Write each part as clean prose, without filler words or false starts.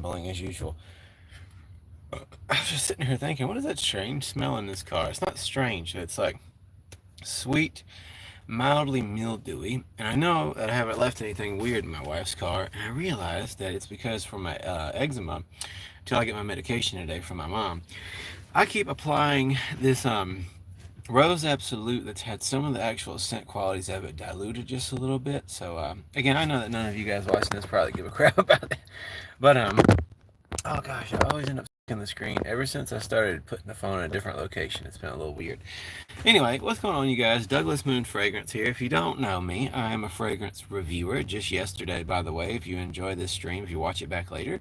rambling as usual. I was just sitting here thinking, what is that strange smell in this car? It's not strange. It's like sweet, mildly mildewy. And I know that I haven't left anything weird in my wife's car. And I realized that it's because for my eczema, until I get my medication today from my mom, I keep applying this Rose Absolute that's had some of the actual scent qualities of it diluted just a little bit. So again, I know that none of you guys watching this probably give a crap about it, but oh gosh, I always end up on the screen. Ever since I started putting the phone in a different location, it's been a little weird. Anyway, what's going on, you guys? Douglas Moon Fragrance here. If you don't know me, I am a fragrance reviewer. Just yesterday, by the way, if you enjoy this stream, if you watch it back later,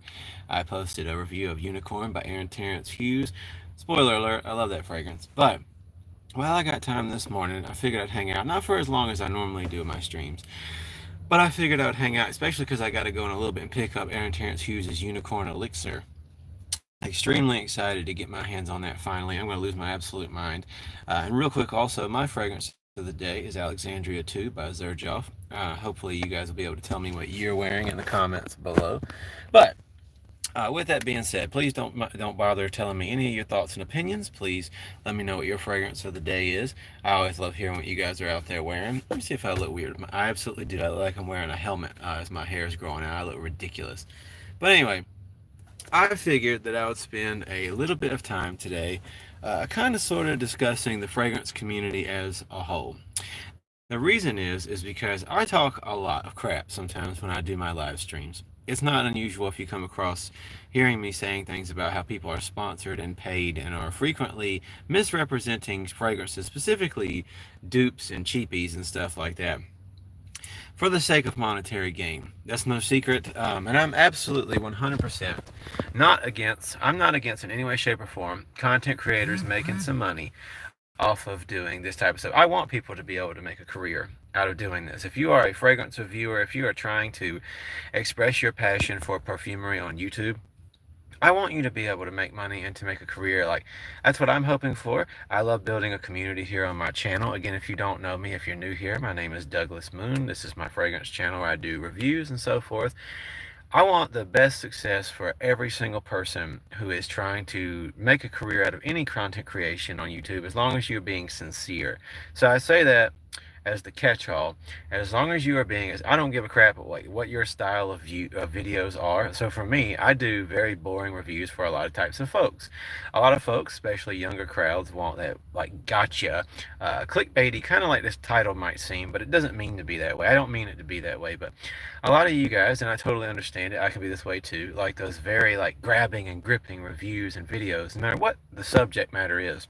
I posted a review of Unicorn by Aaron Terrence Hughes. Spoiler alert, I love that fragrance. But well, I got time this morning. I figured I'd hang out, not for as long as I normally do in my streams, but I figured I would hang out, especially because I got to go in a little bit and pick up Aaron Terrence Hughes' Unicorn Elixir. Extremely excited to get my hands on that finally. I'm going to lose my absolute mind. And real quick, also, my fragrance of the day is Alexandria 2 by Zerjoff. Hopefully, you guys will be able to tell me what you're wearing in the comments below. But with that being said, please don't bother telling me any of your thoughts and opinions. Please let me know what your fragrance of the day is. I always love hearing what you guys are out there wearing. Let me see if I look weird. I absolutely do. I look like I'm wearing a helmet as my hair is growing out. I look ridiculous. But anyway, I figured that I would spend a little bit of time today kind of sort of discussing the fragrance community as a whole. The reason is because I talk a lot of crap sometimes when I do my live streams. It's not unusual if you come across hearing me saying things about how people are sponsored and paid and are frequently misrepresenting fragrances, specifically dupes and cheapies and stuff like that, for the sake of monetary gain. That's no secret, and I'm absolutely 100% I'm not against in any way, shape, or form content creators making some money off of doing this type of stuff. I want people to be able to make a career out of doing this. If you are a fragrance reviewer, if you are trying to express your passion for perfumery on YouTube, I want you to be able to make money and to make a career. Like, that's what I'm hoping for. I love building a community here on my channel. Again, if you don't know me, if you're new here, my name is Douglas Moon. This is my fragrance channel where I do reviews and so forth. I want the best success for every single person who is trying to make a career out of any content creation on YouTube, as long as you're being sincere. So I say that as the catch-all. As long as you are being, I don't give a crap what your style of videos are. So for me, I do very boring reviews for a lot of types of folks. A lot of folks, especially younger crowds, want that like gotcha, clickbaity, kind of like this title might seem, but it doesn't mean to be that way. I don't mean it to be that way, but a lot of you guys, and I totally understand it, I can be this way too, like those very like grabbing and gripping reviews and videos, no matter what the subject matter is.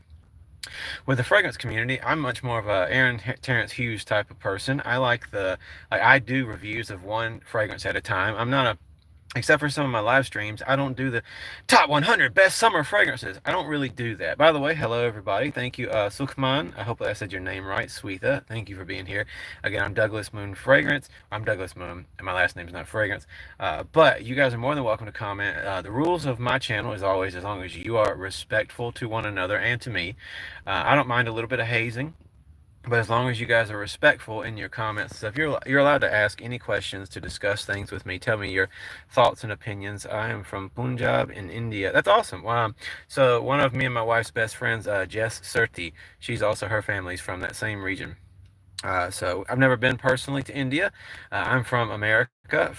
With the fragrance community, I'm much more of a Aaron Terrence Hughes type of person. I do reviews of one fragrance at a time. I'm not a Except for some of my live streams, I don't do the top 100 best summer fragrances. I don't really do that. By the way, hello everybody. Thank you, Sukhman. I hope I said your name right, Sweetha. Thank you for being here. Again, I'm Douglas Moon Fragrance. I'm Douglas Moon, and my last name is not Fragrance. But you guys are more than welcome to comment. The rules of my channel is always, as long as you are respectful to one another and to me. I don't mind a little bit of hazing. But as long as you guys are respectful in your comments, so if you're allowed to ask any questions, to discuss things with me, tell me your thoughts and opinions. I am from Punjab in India. That's awesome. So one of me and my wife's best friends, Jess Surti, her family's from that same region. So I've never been personally to India. I'm from America,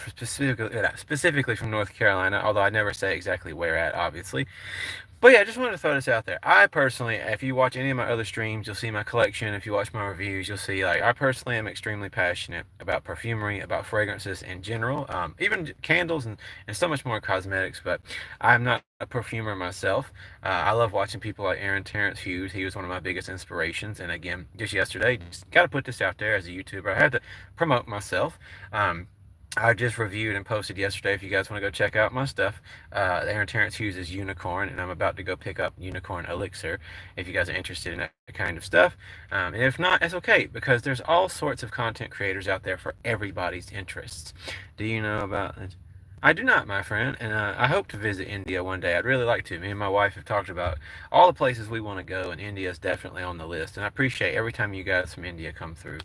specifically from North Carolina, although I never say exactly where at, obviously. But yeah, I just wanted to throw this out there. I personally, if you watch any of my other streams, you'll see my collection. If you watch my reviews, you'll see, like, I personally am extremely passionate about perfumery, about fragrances in general, even candles and so much more cosmetics, but I'm not a perfumer myself. I love watching people like Aaron Terrence Hughes. He was one of my biggest inspirations. And again, just yesterday, just got to put this out there as a YouTuber. I had to promote myself. I just reviewed and posted yesterday, if you guys want to go check out my stuff, Aaron Terrence Hughes' Unicorn, and I'm about to go pick up Unicorn Elixir if you guys are interested in that kind of stuff. And if not, it's okay, because there's all sorts of content creators out there for everybody's interests. Do you know about it? I do not, my friend, and I hope to visit India one day. I'd really like to. Me and my wife have talked about all the places we want to go, and India is definitely on the list. And I appreciate every time you guys from India come through.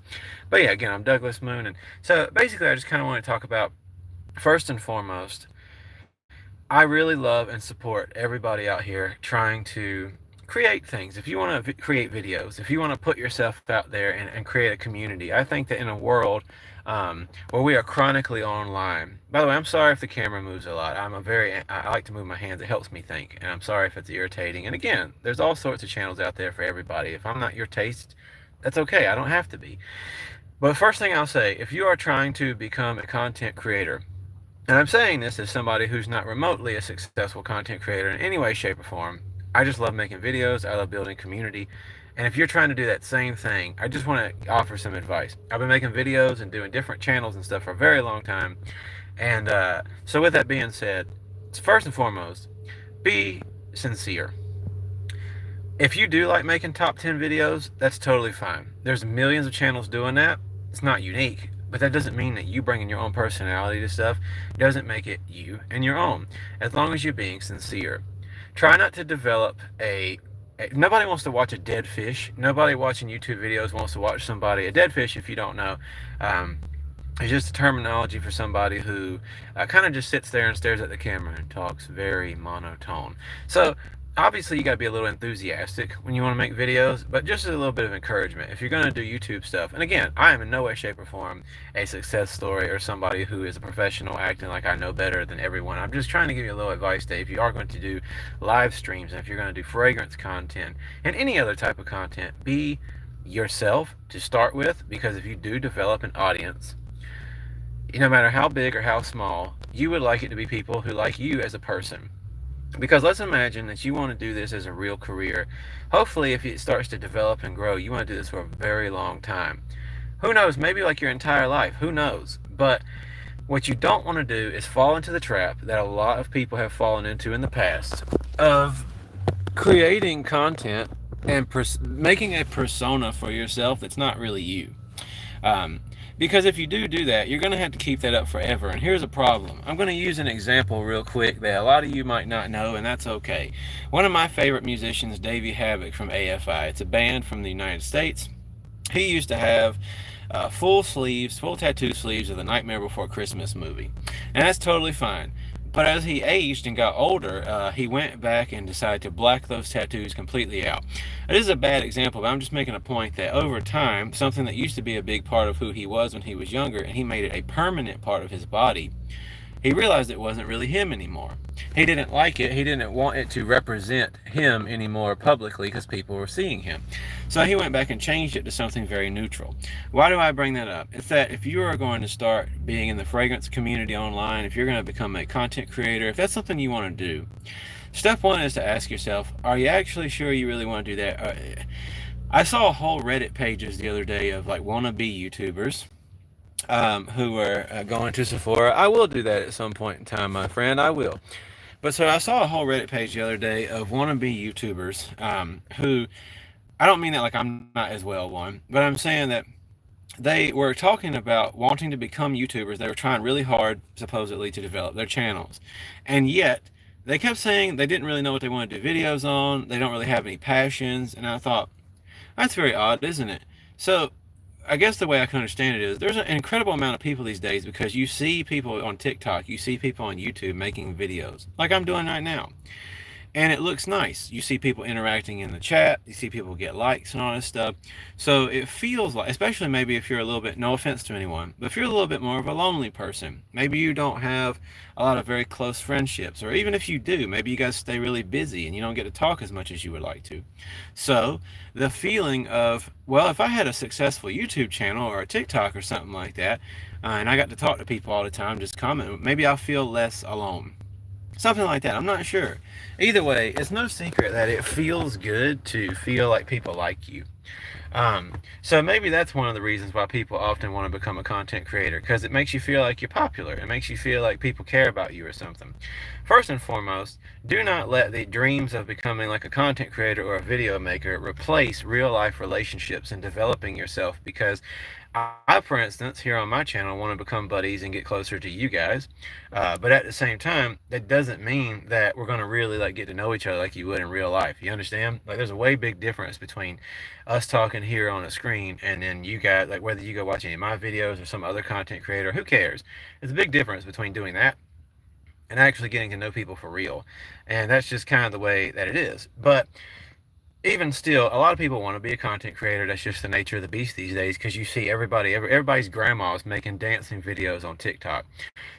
But yeah, again, I'm Douglas Moon, and so basically I just kind of want to talk about, first and foremost, I really love and support everybody out here trying to create things. If you want to create videos, if you want to put yourself out there and create a community, I think that in a world where we are chronically online. By the way, I'm sorry if the camera moves a lot. I like to move my hands. It helps me think, and I'm sorry if it's irritating. And again, there's all sorts of channels out there for everybody. If I'm not your taste, that's okay. I don't have to be. But first thing I'll say, if you are trying to become a content creator, and I'm saying this as somebody who's not remotely a successful content creator in any way, shape, or form. I just love making videos. I love building community. And if you're trying to do that same thing, I just want to offer some advice. I've been making videos and doing different channels and stuff for a very long time. And so, with that being said, first and foremost, be sincere. If you do like making top 10 videos, that's totally fine. There's millions of channels doing that. It's not unique, but that doesn't mean that you bringing your own personality to stuff doesn't make it you and your own, as long as you're being sincere. Try not to develop nobody wants to watch a dead fish. Nobody watching YouTube videos wants to watch somebody. A dead fish, if you don't know, um, it's just a terminology for somebody who kind of just sits there and stares at the camera and talks very monotone. So obviously you got to be a little enthusiastic when you want to make videos, but just a little bit of encouragement if you're going to do YouTube stuff. And again, I am in no way, shape, or form a success story or somebody who is a professional acting like I know better than everyone. I'm just trying to give you a little advice that if you are going to do live streams and if you're going to do fragrance content and any other type of content, be yourself to start with, because if you do develop an audience, no matter how big or how small, you would like it to be people who like you as a person. Because let's imagine that you want to do this as a real career. Hopefully, if it starts to develop and grow, you want to do this for a very long time. Who knows? Maybe like your entire life. Who knows? But what you don't want to do is fall into the trap that a lot of people have fallen into in the past of creating content and making a persona for yourself that's not really you. Um, because if you do that, you're going to have to keep that up forever. And here's a problem. I'm going to use an example real quick that a lot of you might not know, and that's okay. One of my favorite musicians, Davey Havok from AFI. It's a band from the United States. He used to have full tattoo sleeves of the Nightmare Before Christmas movie. And that's totally fine. But as he aged and got older, he went back and decided to black those tattoos completely out. This is a bad example, but I'm just making a point that over time, something that used to be a big part of who he was when he was younger, and he made it a permanent part of his body, he realized it wasn't really him anymore. He didn't like it. He didn't want it to represent him anymore publicly because people were seeing him. So he went back and changed it to something very neutral. Why do I bring that up? It's that if you are going to start being in the fragrance community online, if you're going to become a content creator, if that's something you want to do, step one is to ask yourself, are you actually sure you really want to do that? I saw whole Reddit pages the other day of like wannabe YouTubers who were going to Sephora. I will do that at some point in time, my friend. I will. But so I saw a whole Reddit page the other day of wannabe YouTubers who, I don't mean that like I'm not as well one, but I'm saying that they were talking about wanting to become YouTubers. They were trying really hard, supposedly, to develop their channels. And yet, they kept saying they didn't really know what they wanted to do videos on. They don't really have any passions. And I thought, that's very odd, isn't it? So I guess the way I can understand it is there's an incredible amount of people these days because you see people on TikTok, you see people on YouTube making videos like I'm doing right now. And it looks nice. You see people interacting in the chat, you see people get likes and all this stuff. So it feels like, especially maybe if you're a little bit, no offense to anyone, but if you're a little bit more of a lonely person, maybe you don't have a lot of very close friendships, or even if you do, maybe you guys stay really busy and you don't get to talk as much as you would like to. So the feeling of, well, if I had a successful YouTube channel or a TikTok or something like that, and I got to talk to people all the time, just comment, maybe I'll feel less alone. Something like that. I'm not sure. Either way, it's no secret that it feels good to feel like people like you. So maybe that's one of the reasons why people often want to become a content creator, because it makes you feel like you're popular. It makes you feel like people care about you or something. First and foremost, do not let the dreams of becoming like a content creator or a video maker replace real life relationships and developing yourself, because I, for instance, here on my channel, want to become buddies and get closer to you guys. But at the same time, that doesn't mean that we're going to really like get to know each other like you would in real life. You understand? Like, there's a way big difference between us talking here on a screen and then you guys, like whether you go watch any of my videos or some other content creator, who cares? There's a big difference between doing that and actually getting to know people for real. And that's just kind of the way that it is. But even still, a lot of people want to be a content creator. That's just the nature of the beast these days, because you see everybody's grandma is making dancing videos on TikTok.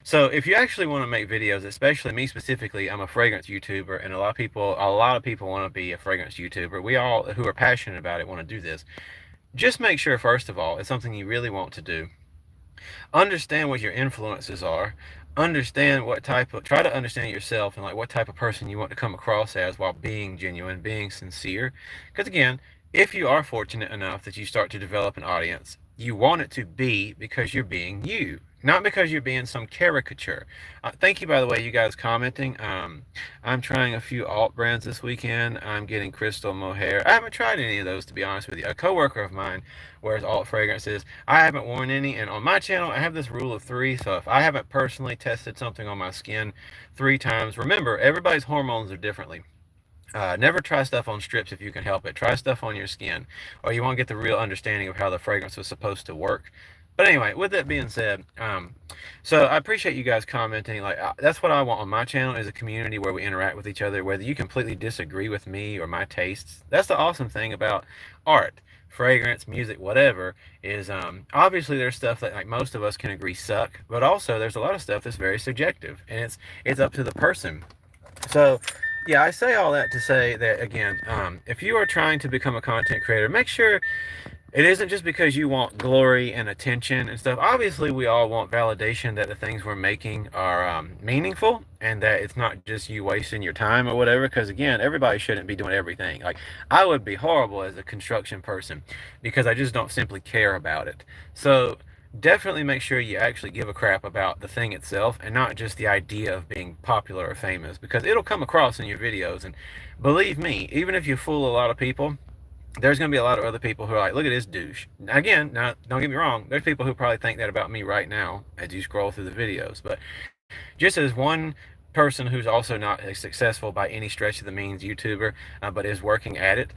So if you actually want to make videos, especially me specifically, I'm a fragrance YouTuber, and a lot of people want to be a fragrance YouTuber. We all who are passionate about it want to do this. Just make sure, first of all, it's something you really want to do. Understand what your influences are. Try to understand yourself and like what type of person you want to come across as while being genuine, being sincere. Because again, if you are fortunate enough that you start to develop an audience, you want it to be because you're being you, not because you're being some caricature. Thank you, by the way, you guys commenting. I'm trying a few alt brands this weekend. I'm getting crystal mohair. I haven't tried any of those, to be honest with you. A coworker of mine wears alt fragrances. I haven't worn any, and on my channel, I have this rule of three. So if I haven't personally tested something on my skin 3 times, remember, everybody's hormones are differently. Never try stuff on strips if you can help it. Try stuff on your skin, or you won't get the real understanding of how the fragrance was supposed to work. But anyway, with that being said, so I appreciate you guys commenting. Like that's what I want on my channel, is a community where we interact with each other. Whether you completely disagree with me or my tastes, that's the awesome thing about art, fragrance, music, whatever. Is obviously there's stuff that like most of us can agree suck, but also there's a lot of stuff that's very subjective, and it's up to the person. So, yeah, I say all that to say that again, if you are trying to become a content creator, make sure it isn't just because you want glory and attention and stuff. Obviously, we all want validation that the things we're making are meaningful, and that it's not just you wasting your time or whatever. Because again, everybody shouldn't be doing everything. Like, I would be horrible as a construction person because I just don't simply care about it. So, definitely make sure you actually give a crap about the thing itself and not just the idea of being popular or famous, because it'll come across in your videos. And believe me, even if you fool a lot of people, there's going to be a lot of other people who are like, look at this douche. Again, now, don't get me wrong, there's people who probably think that about me right now as you scroll through the videos. But just as one person who's also not a successful by any stretch of the means YouTuber, but is working at it.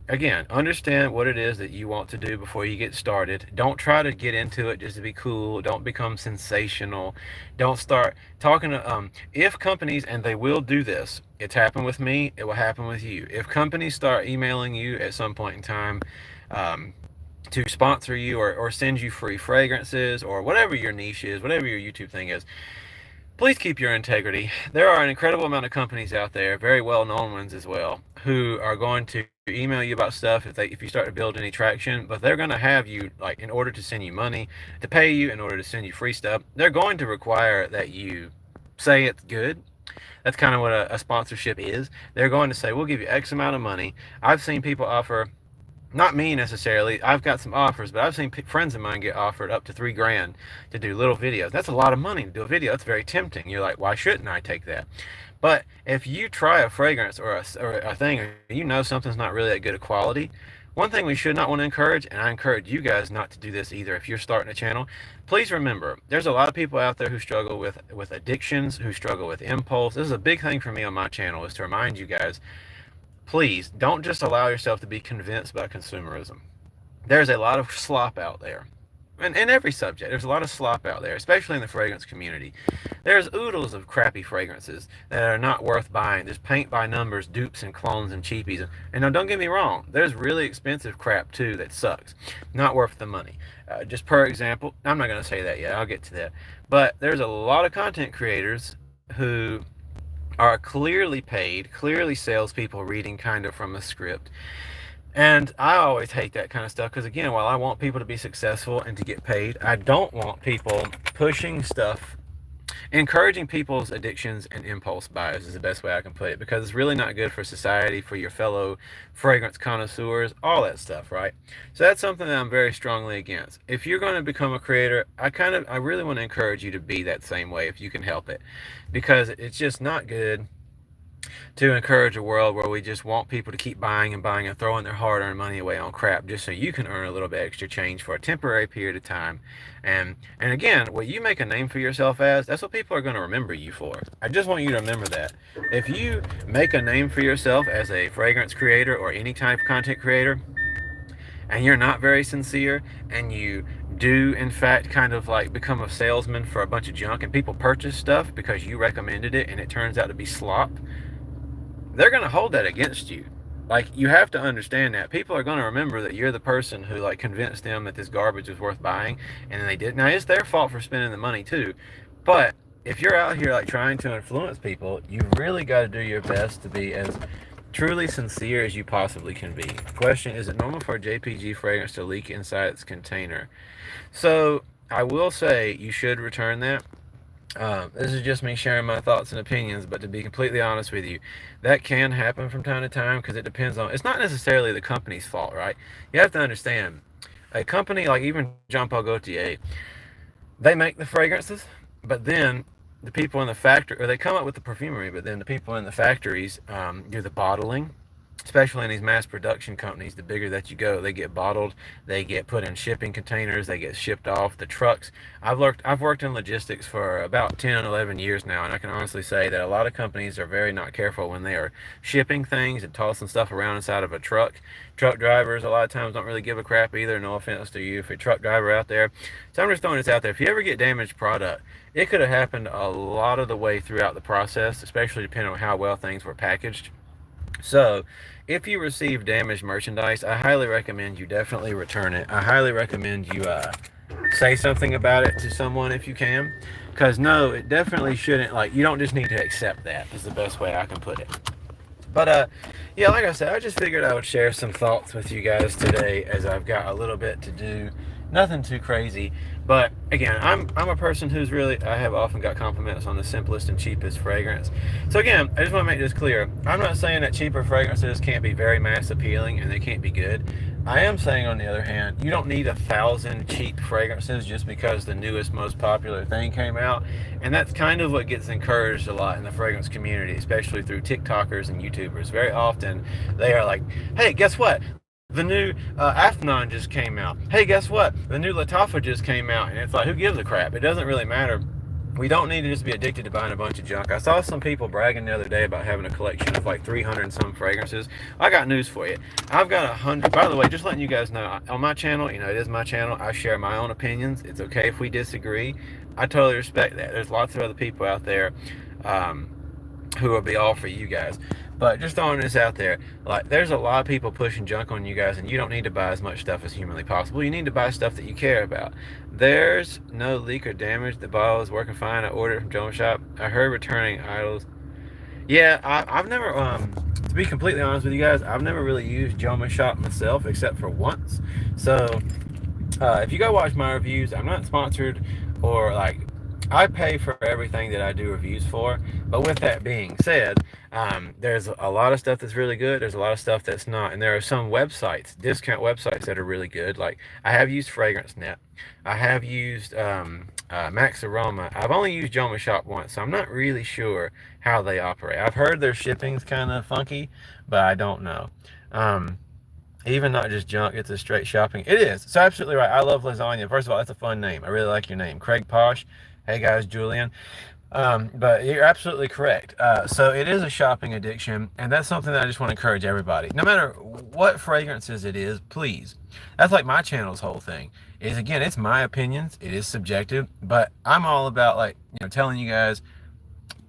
Again, understand what it is that you want to do before you get started. Don't try to get into it just to be cool. Don't become sensational. Don't start talking to, if companies, and they will do this, it's happened with me, it will happen with you. If companies start emailing you at some point in time, to sponsor you or send you free fragrances or whatever your niche is, whatever your YouTube thing is, please keep your integrity. There are an incredible amount of companies out there, very well-known ones as well, who are going to email you about stuff if you start to build any traction, but they're going to have you, like, in order to send you money, to pay you, in order to send you free stuff, they're going to require that you say it's good. That's kind of what a sponsorship is. They're going to say, we'll give you X amount of money. I've seen people offer, not me necessarily, I've got some offers, but I've seen friends of mine get offered up to 3 grand to do little videos. That's a lot of money to do a video. That's very tempting. You're like, why shouldn't I take that? But if you try a fragrance or a thing, or you know something's not really that good of quality, one thing we should not want to encourage, and I encourage you guys not to do this either if you're starting a channel, please remember, there's a lot of people out there who struggle with addictions, who struggle with impulse. This is a big thing for me on my channel, is to remind you guys, please don't just allow yourself to be convinced by consumerism. There's a lot of slop out there. And in every subject, there's a lot of slop out there, especially in the fragrance community. There's oodles of crappy fragrances that are not worth buying. There's paint by numbers, dupes and clones and cheapies. And now, don't get me wrong, there's really expensive crap too that sucks. Not worth the money. Just per example, I'm not going to say that yet, I'll get to that. But there's a lot of content creators who are clearly paid, clearly salespeople reading kind of from a script. And I always hate that kind of stuff because, again, while I want people to be successful and to get paid, I don't want people pushing stuff, encouraging people's addictions and impulse buys is the best way I can put it, because it's really not good for society, for your fellow fragrance connoisseurs, all that stuff, right? So that's something that I'm very strongly against. If you're going to become a creator, I really want to encourage you to be that same way if you can help it, because it's just not good to encourage a world where we just want people to keep buying and buying and throwing their hard-earned money away on crap just so you can earn a little bit extra change for a temporary period of time. And again, what you make a name for yourself as, that's what people are going to remember you for. I just want you to remember that. If you make a name for yourself as a fragrance creator or any type of content creator, and you're not very sincere, and you do in fact kind of like become a salesman for a bunch of junk and people purchase stuff because you recommended it and it turns out to be slop, they're going to hold that against you. Like, you have to understand that people are going to remember that you're the person who like convinced them that this garbage was worth buying, and then they did. Now it's their fault for spending the money too, but if you're out here like trying to influence people, you really got to do your best to be as truly sincere as you possibly can be. Question: is it normal for a JPG fragrance to leak inside its container? So I will say you should return that. This is just me sharing my thoughts and opinions, but to be completely honest with you, that can happen from time to time because it depends on. It's not necessarily the company's fault, right? You have to understand, a company like even Jean Paul Gaultier, they make the fragrances, but then the people in the factory, or they come up with the perfumery, but then the people in the factories do the bottling. Especially in these mass production companies, the bigger that you go, they get bottled, they get put in shipping containers, they get shipped off the trucks. I've worked in logistics for about 10 and 11 years now, and I can honestly say that a lot of companies are very not careful when they are shipping things and tossing stuff around inside of a truck. Truck drivers a lot of times don't really give a crap either. No offense to you if you're a truck driver out there. So I'm just throwing this out there. If you ever get damaged product, it could have happened a lot of the way throughout the process, especially depending on how well things were packaged. So, if you receive damaged merchandise, I highly recommend you definitely return it. I highly recommend you say something about it to someone if you can. Because, no, it definitely shouldn't, like, you don't just need to accept that, is the best way I can put it. But, yeah, like I said, I just figured I would share some thoughts with you guys today as I've got a little bit to do. Nothing too crazy. But again, I'm a person who's really, I have often got compliments on the simplest and cheapest fragrance. So again, I just want to make this clear. I'm not saying that cheaper fragrances can't be very mass appealing and they can't be good. I am saying, on the other hand, you don't need 1,000 cheap fragrances just because the newest, most popular thing came out. And that's kind of what gets encouraged a lot in the fragrance community, especially through TikTokers and YouTubers. Very often, they are like, hey, guess what? The new Afnan just came out. Hey, guess what? The new Lattafa just came out. And it's like, who gives a crap? It doesn't really matter. We don't need to just be addicted to buying a bunch of junk. I saw some people bragging the other day about having a collection of like 300 and some fragrances. I got news for you. I've got 100. By the way, just letting you guys know, on my channel, it is my channel. I share my own opinions. It's okay if we disagree. I totally respect that. There's lots of other people out there who will be all for you guys. But just throwing this out there, like, there's a lot of people pushing junk on you guys, and you don't need to buy as much stuff as humanly possible. You need to buy stuff that you care about. There's no leak or damage. The bottle is working fine. I ordered it from Joma Shop. I heard returning idols. Yeah, I've never, to be completely honest with you guys, I've never really used Joma Shop myself except for once. So, if you go watch my reviews, I'm not sponsored or like, I pay for everything that I do reviews for. But with that being said, there's a lot of stuff that's really good. There's a lot of stuff that's not. And there are some websites, discount websites, that are really good. Like, I have used FragranceNet. I have used Max Aroma. I've only used Joma Shop once, so I'm not really sure how they operate. I've heard their shipping's kind of funky, but I don't know. Even not just junk, it's a straight shopping. It is. So absolutely right. I love lasagna. First of all, that's a fun name. I really like your name. Craig Posh. Hey guys, Julian. But you're absolutely correct. So it is a shopping addiction, and that's something that I just want to encourage everybody. No matter what fragrances it is, please. That's like my channel's whole thing. Is, again, it's my opinions. It is subjective, but I'm all about, like, telling you guys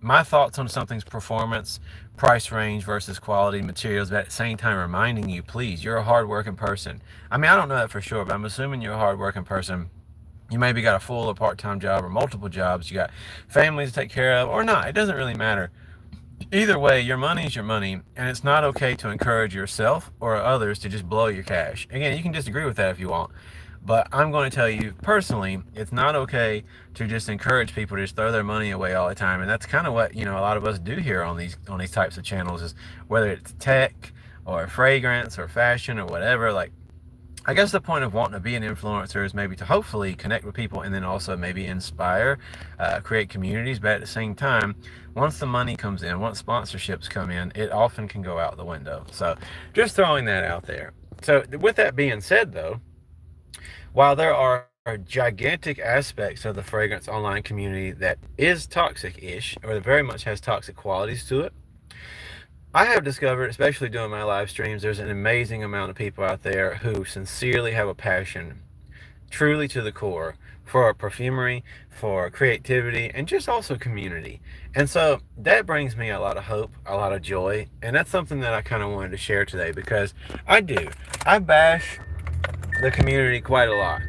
my thoughts on something's performance, price range versus quality, materials, but at the same time reminding you, please, you're a hardworking person. I mean, I don't know that for sure, but I'm assuming you're a hardworking person. You maybe got a full or part-time job or multiple jobs. You got families to take care of or not. It doesn't really matter. Either way, your money is your money, and it's not okay to encourage yourself or others to just blow your cash. Again, you can disagree with that if you want, but I'm going to tell you personally, it's not okay to just encourage people to just throw their money away all the time. And that's kind of what, a lot of us do here on these types of channels, is whether it's tech or fragrance or fashion or whatever. Like, I guess the point of wanting to be an influencer is maybe to hopefully connect with people and then also maybe inspire, create communities. But at the same time, once the money comes in, once sponsorships come in, it often can go out the window. So just throwing that out there. So with that being said, though, while there are gigantic aspects of the fragrance online community that is toxic-ish, or that very much has toxic qualities to it, I have discovered, especially doing my live streams, there's an amazing amount of people out there who sincerely have a passion truly to the core for perfumery, for creativity, and just also community. And so that brings me a lot of hope, a lot of joy, and that's something that I kind of wanted to share today because I do. I bash the community quite a lot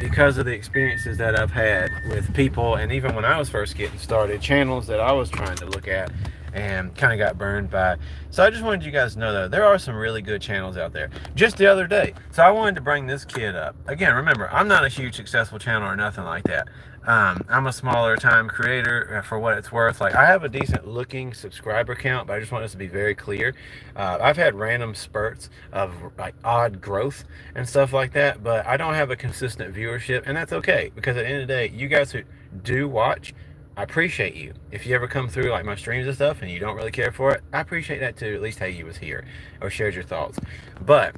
because of the experiences that I've had with people, and even when I was first getting started, channels that I was trying to look at and kind of got burned by. So I just wanted you guys to know, though, there are some really good channels out there. Just the other day, so I wanted to bring this kid up. Again, remember, I'm not a huge successful channel or nothing like that. I'm a smaller time creator for what it's worth. Like, I have a decent looking subscriber count, but I just want this to be very clear. I've had random spurts of like odd growth and stuff like that, but I don't have a consistent viewership, and that's okay because at the end of the day, you guys who do watch, I appreciate you. If you ever come through like my streams and stuff and you don't really care for it, I appreciate that too. At least hey, you was here or shared your thoughts. But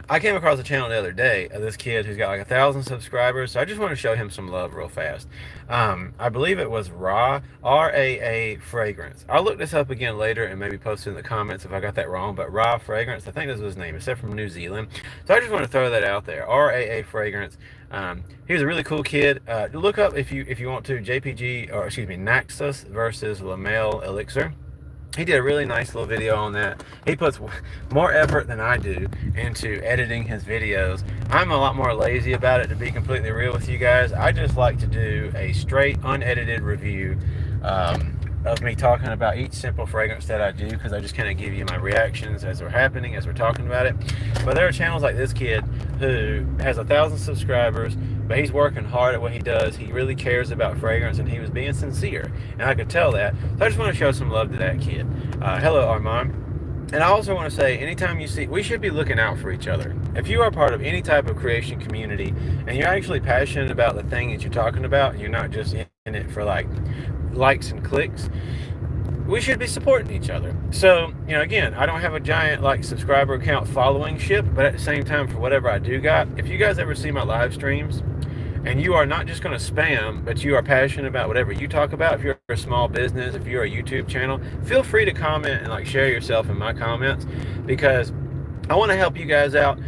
I came across a channel the other day of this kid who's got like 1,000 subscribers. So I just want to show him some love real fast. I believe it was RAA Fragrance. I'll look this up again later and maybe post it in the comments if I got that wrong. But Raw Fragrance, I think this was his name, except from New Zealand. So I just want to throw that out there. RAA Fragrance. He was a really cool kid. Look up if you want to JPG, or excuse me, Naxos versus Lamel Elixir. He did a really nice little video on that. He puts more effort than I do into editing his videos. I'm a lot more lazy about it, to be completely real with you guys. I just like to do a straight, unedited review of me talking about each simple fragrance that I do, because I just kind of give you my reactions as they're happening, as we're talking about it. But there are channels like this kid who has 1,000 subscribers, but he's working hard at what he does. He really cares about fragrance, and he was being sincere, and I could tell that. So I just want to show some love to that kid. Hello, Armand. And I also want to say, anytime you see, we should be looking out for each other. If you are part of any type of creation community and you're actually passionate about the thing that you're talking about, and you're not just in it for like likes and clicks, we should be supporting each other. So, again, I don't have a giant like subscriber account following ship, but at the same time, for whatever I do got, if you guys ever see my live streams and you are not just going to spam, but you are passionate about whatever you talk about, if you're a small business, if you're a YouTube channel, feel free to comment and like share yourself in my comments, because I want to help you guys out.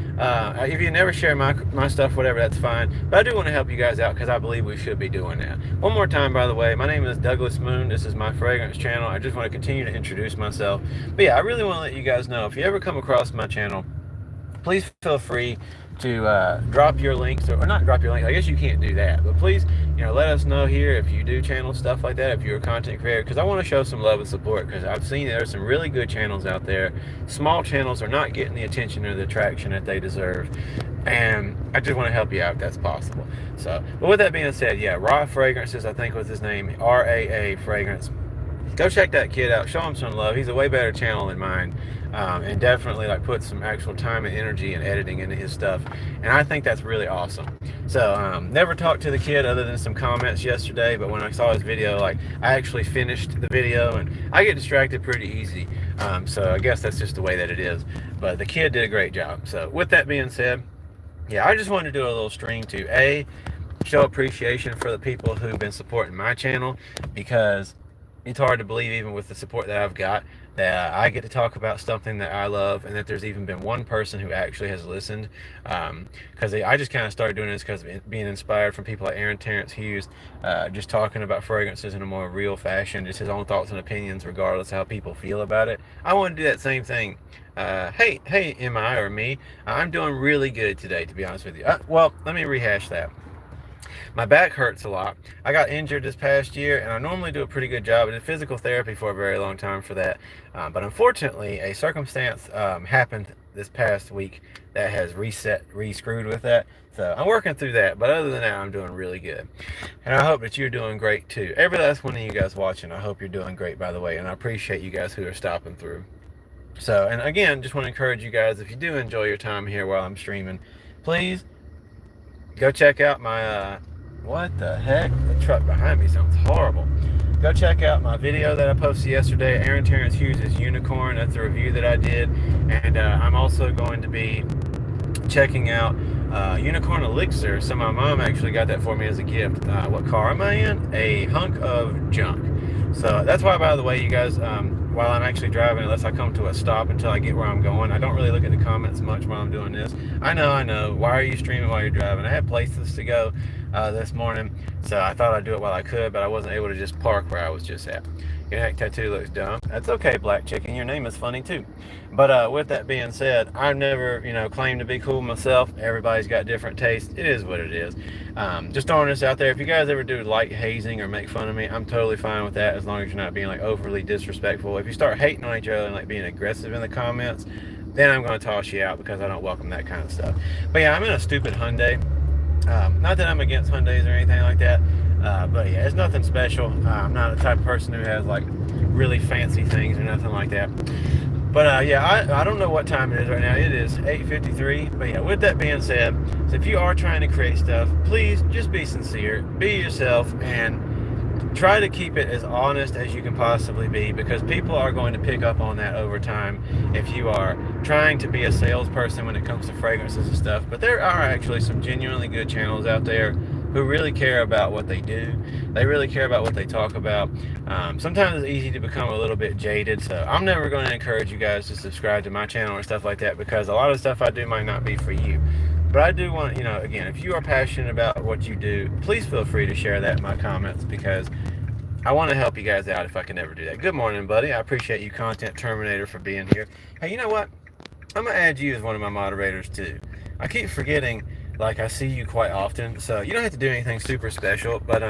If you never share my stuff, whatever, that's fine. But I do want to help you guys out because I believe we should be doing that. One more time, by the way, my name is Douglas Moon. This is my fragrance channel. I just want to continue to introduce myself. But yeah, I really want to let you guys know, if you ever come across my channel, please feel free to drop your links, or not drop your link. I guess you can't do that, but please, let us know here if you do channel stuff like that, if you're a content creator, because I want to show some love and support, because I've seen there's some really good channels out there. Small channels are not getting the attention or the traction that they deserve, and I just want to help you out if that's possible. So, but with that being said, yeah, Raw Fragrances, I think was his name, RAA Fragrance. Go check that kid out. Show him some love. He's a way better channel than mine, and definitely like put some actual time and energy and editing into his stuff. And I think that's really awesome. So never talked to the kid other than some comments yesterday. But when I saw his video, like I actually finished the video, and I get distracted pretty easy. So I guess that's just the way that it is. But the kid did a great job. So with that being said, yeah, I just wanted to do a little stream to show appreciation for the people who've been supporting my channel, because it's hard to believe, even with the support that I've got, that I get to talk about something that I love, and that there's even been one person who actually has listened. Because I just kind of started doing this because of being inspired from people like Aaron Terrence Hughes, just talking about fragrances in a more real fashion, just his own thoughts and opinions, regardless of how people feel about it. I want to do that same thing. Hey, am I or me? I'm doing really good today, to be honest with you. Well, let me rehash that. My back hurts a lot. I got injured this past year, and I normally do a pretty good job. I did physical therapy for a very long time for that. But unfortunately, a circumstance happened this past week that has re-screwed with that. So I'm working through that. But other than that, I'm doing really good. And I hope that you're doing great too. Every last one of you guys watching, I hope you're doing great, by the way. And I appreciate you guys who are stopping through. So, and again, just want to encourage you guys, if you do enjoy your time here while I'm streaming, please go check out my what the heck? The truck behind me sounds horrible. Go check out my video that I posted yesterday, Aaron Terrence Hughes' Unicorn. That's a review that I did. And I'm also going to be checking out Unicorn Elixir. So my mom actually got that for me as a gift. What car am I in? A hunk of junk. So that's why, by the way, you guys, while I'm actually driving unless I come to a stop until I get where I'm going. I don't really look at the comments much while I'm doing this. I know. Why are you streaming while you're driving? I had places to go this morning, so I thought I'd do it while I could, but I wasn't able to just park where I was just at. Your neck tattoo looks dumb. That's okay, Black Chicken. Your name is funny too. But with that being said, I've never, claimed to be cool myself. Everybody's got different tastes. It is what it is. Just throwing this out there. If you guys ever do light hazing or make fun of me, I'm totally fine with that as long as you're not being like overly disrespectful. If you start hating on each other and like being aggressive in the comments, then I'm going to toss you out because I don't welcome that kind of stuff. But yeah, I'm in a stupid Hyundai. Not that I'm against Hyundais or anything like that, but yeah, it's nothing special. I'm not the type of person who has like really fancy things or nothing like that. But yeah, I don't know what time it is right now. It is 8:53. But yeah, with that being said, so if you are trying to create stuff, please just be sincere, be yourself, and try to keep it as honest as you can possibly be, because people are going to pick up on that over time if you are trying to be a salesperson when it comes to fragrances and stuff. But there are actually some genuinely good channels out there who really care about what they do. They really care about what they talk about. Sometimes it's easy to become a little bit jaded, so I'm never going to encourage you guys to subscribe to my channel or stuff like that, because a lot of stuff I do might not be for you. But I do want, again, if you are passionate about what you do, please feel free to share that in my comments, because I want to help you guys out if I can ever do that. Good morning, buddy. I appreciate you, Content Terminator, for being here. Hey, you know what? I'm going to add you as one of my moderators, too. I keep forgetting, like, I see you quite often, so you don't have to do anything super special, but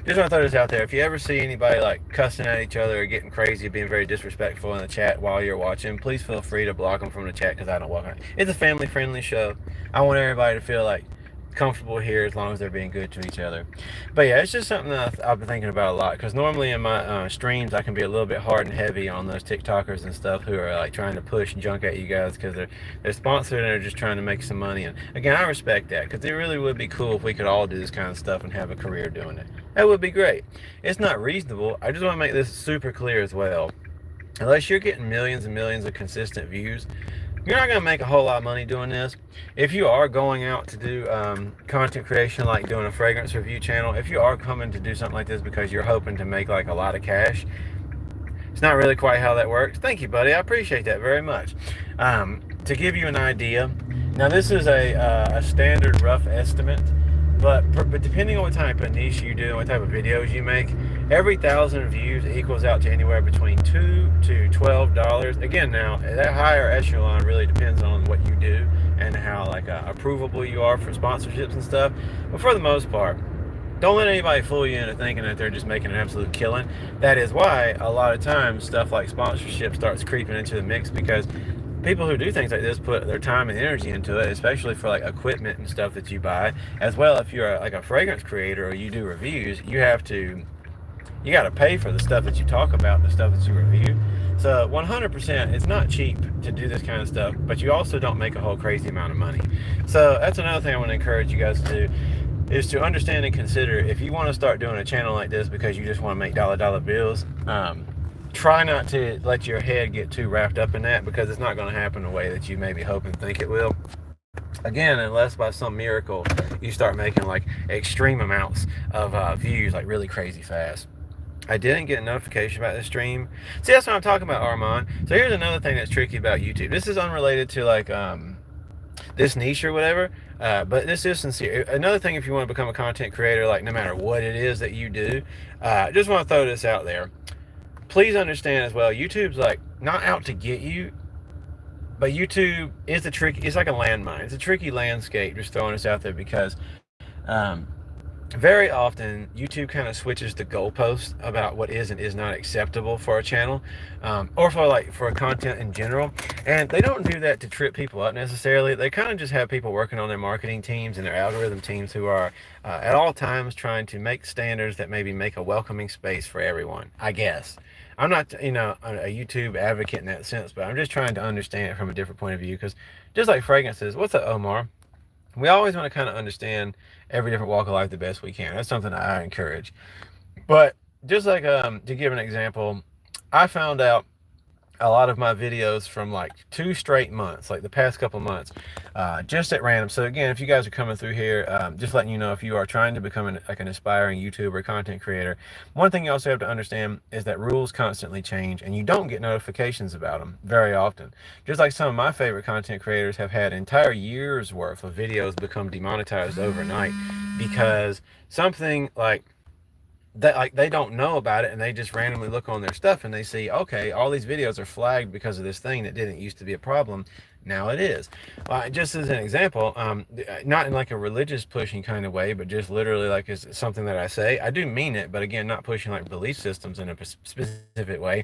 just want to throw this out there. If you ever see anybody, like, cussing at each other or getting crazy, being very disrespectful in the chat while you're watching, please feel free to block them from the chat, because I don't walk on it. It's a family-friendly show. I want everybody to feel, like, comfortable here as long as they're being good to each other. But yeah, it's just something that I've been thinking about a lot, because normally in my streams I can be a little bit hard and heavy on those TikTokers and stuff who are like trying to push junk at you guys because they're sponsored and they're just trying to make some money. And again, I respect that, because it really would be cool if we could all do this kind of stuff and have a career doing it. That would be great. It's not reasonable. I just want to make this super clear as well. Unless you're getting millions and millions of consistent views, you're not going to make a whole lot of money doing this. If you are going out to do content creation, like doing a fragrance review channel, if you are coming to do something like this because you're hoping to make like a lot of cash, it's not really quite how that works. Thank you, buddy. I appreciate that very much. To give you an idea, now this is a standard rough estimate, but depending on what type of niche you do and what type of videos you make, every 1,000 views equals out to anywhere between $2 to $12. Again, now that higher echelon really depends on what you do and how like approvable you are for sponsorships and stuff. But for the most part, don't let anybody fool you into thinking that they're just making an absolute killing. That is why a lot of times stuff like sponsorship starts creeping into the mix, because people who do things like this put their time and energy into it, especially for like equipment and stuff that you buy. As well, if you're like a fragrance creator or you do reviews, you got to pay for the stuff that you talk about and the stuff that you review. So 100%, it's not cheap to do this kind of stuff, but you also don't make a whole crazy amount of money. So that's another thing I want to encourage you guys to do, is to understand and consider, if you want to start doing a channel like this because you just want to make dollar bills, try not to let your head get too wrapped up in that, because it's not going to happen the way that you maybe hope and think it will. Again, unless by some miracle you start making like extreme amounts of views, like really crazy fast. I didn't get a notification about this stream. See, that's what I'm talking about, Armand. So here's another thing that's tricky about YouTube. This is unrelated to like this niche or whatever, but this is sincere. Another thing, if you want to become a content creator, like no matter what it is that you do, just want to throw this out there. Please understand as well, YouTube's like not out to get you, but YouTube is it's like a landmine. It's a tricky landscape, just throwing this out there, because very often YouTube kind of switches the goalposts about what is and is not acceptable for a channel, or for content in general. And they don't do that to trip people up necessarily. They kind of just have people working on their marketing teams and their algorithm teams who are at all times trying to make standards that maybe make a welcoming space for everyone, I guess. I'm not, a YouTube advocate in that sense, but I'm just trying to understand it from a different point of view, because just like fragrances, what's up, Omar? We always want to kind of understand every different walk of life the best we can. That's something I encourage. But just like, to give an example, I found out a lot of my videos from like 2 straight months, like the past couple months, just at random. So again, if you guys are coming through here, just letting you know, if you are trying to become like an aspiring YouTuber content creator, one thing you also have to understand is that rules constantly change and you don't get notifications about them very often. Just like some of my favorite content creators have had entire years worth of videos become demonetized overnight because something like they don't know about it, and they just randomly look on their stuff and they see, okay, all these videos are flagged because of this thing that didn't used to be a problem. Now it is. Just as an example, not in like a religious pushing kind of way, but just literally like as something that I say. I do mean it, but again, not pushing like belief systems in a specific way.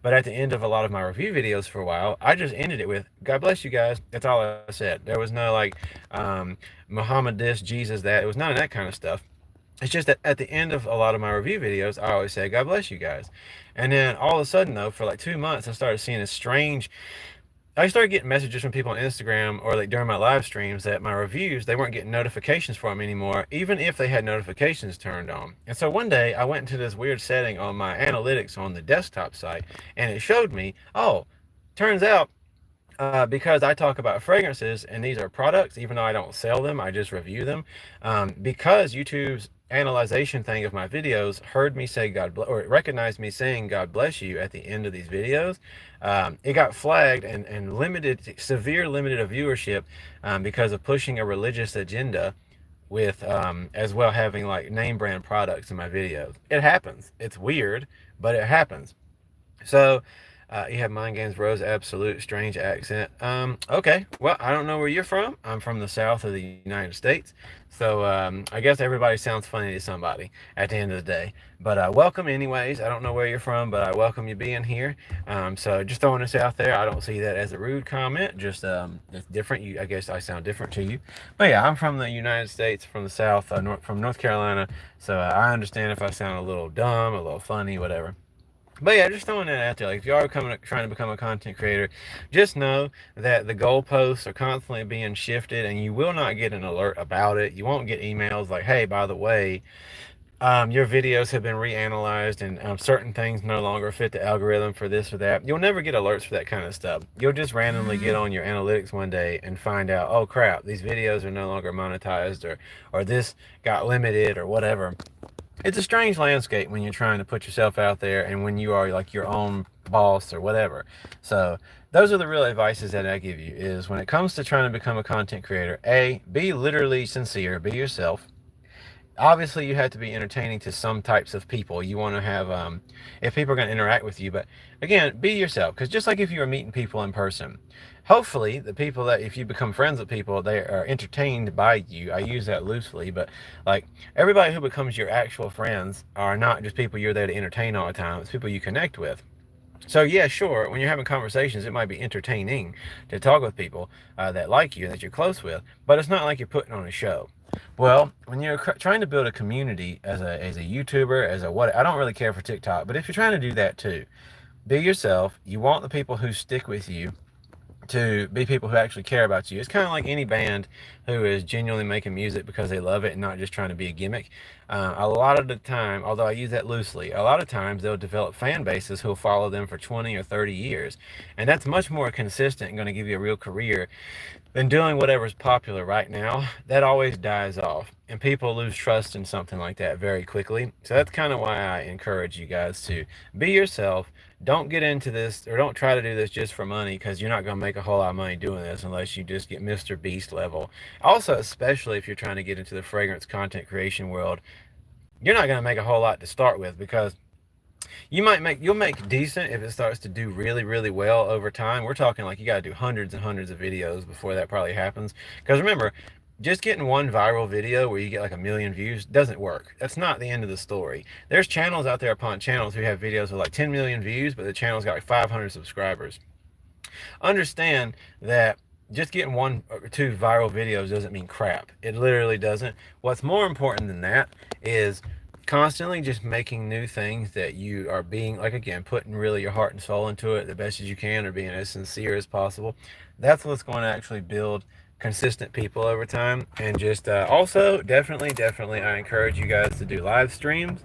But at the end of a lot of my review videos for a while, I just ended it with, God bless you guys. That's all I said. There was no like Muhammad this, Jesus that. It was none of that kind of stuff. It's just that at the end of a lot of my review videos, I always say, God bless you guys. And then all of a sudden, though, for like 2 months, I started seeing I started getting messages from people on Instagram or like during my live streams that my reviews, they weren't getting notifications for them anymore, even if they had notifications turned on. And so one day I went into this weird setting on my analytics on the desktop site, and it showed me, oh, turns out because I talk about fragrances and these are products, even though I don't sell them, I just review them. Because YouTube's analyzation thing of my videos heard me say or recognized me saying God bless you at the end of these videos, it got flagged and severe limited of viewership because of pushing a religious agenda with as well having like name brand products in my videos. It happens. It's weird, but it happens. So you have Mind Games Rose, absolute strange accent. Okay, well, I don't know where you're from. I'm from the south of the United States, so I guess everybody sounds funny to somebody at the end of the day. But welcome, anyways. I don't know where you're from, but I welcome you being here. So just throwing this out there. I don't see that as a rude comment. Just it's different. I guess I sound different to you. But yeah, I'm from the United States, from the south, from North Carolina. So I understand if I sound a little dumb, a little funny, whatever. But yeah, just throwing that out there. Like if you are trying to become a content creator, just know that the goalposts are constantly being shifted, and you will not get an alert about it. You won't get emails like, "Hey, by the way, your videos have been reanalyzed, and certain things no longer fit the algorithm for this or that." You'll never get alerts for that kind of stuff. You'll just randomly get on your analytics one day and find out, "Oh crap, these videos are no longer monetized," or this got limited, or whatever. It's a strange landscape when you're trying to put yourself out there and when you are like your own boss or whatever. So those are the real advices that I give you is when it comes to trying to become a content creator, be literally sincere, be yourself. Obviously you have to be entertaining to some types of people. You want to have if people are going to interact with you, but again, be yourself, because just like if you were meeting people in person, hopefully the people that if you become friends with people, they are entertained by you. I use that loosely, but like everybody who becomes your actual friends are not just people you're there to entertain all the time. It's people you connect with. So yeah, sure, when you're having conversations, it might be entertaining to talk with people that like you, that you're close with, but it's not like you're putting on a show. Well, when you're trying to build a community as a YouTuber, as a what, I don't really care for TikTok, but if you're trying to do that too, be yourself. You want the people who stick with you to be people who actually care about you. It's kind of like any band who is genuinely making music because they love it and not just trying to be a gimmick. A lot of the time, although I use that loosely, a lot of times they'll develop fan bases who'll follow them for 20 or 30 years. And that's much more consistent and going to give you a real career than doing whatever's popular right now. That always dies off. And people lose trust in something like that very quickly. So that's kind of why I encourage you guys to be yourself. Don't get into this, or don't try to do this just for money, because you're not going to make a whole lot of money doing this unless you just get Mr. Beast level. Also, especially if you're trying to get into the fragrance content creation world, you're not going to make a whole lot to start with, because you'll make decent if it starts to do really, really well over time. We're talking like you got to do hundreds and hundreds of videos before that probably happens. Because remember, just getting one viral video where you get like 1 million views doesn't work. That's not the end of the story. There's channels out there upon channels who have videos with like 10 million views, but the channel's got like 500 subscribers. Understand that just getting 1 or 2 viral videos doesn't mean crap. It literally doesn't. What's more important than that is constantly just making new things that you are being, like, again, putting really your heart and soul into it the best as you can, or being as sincere as possible. That's what's going to actually build consistent people over time. And just also definitely I encourage you guys to do live streams.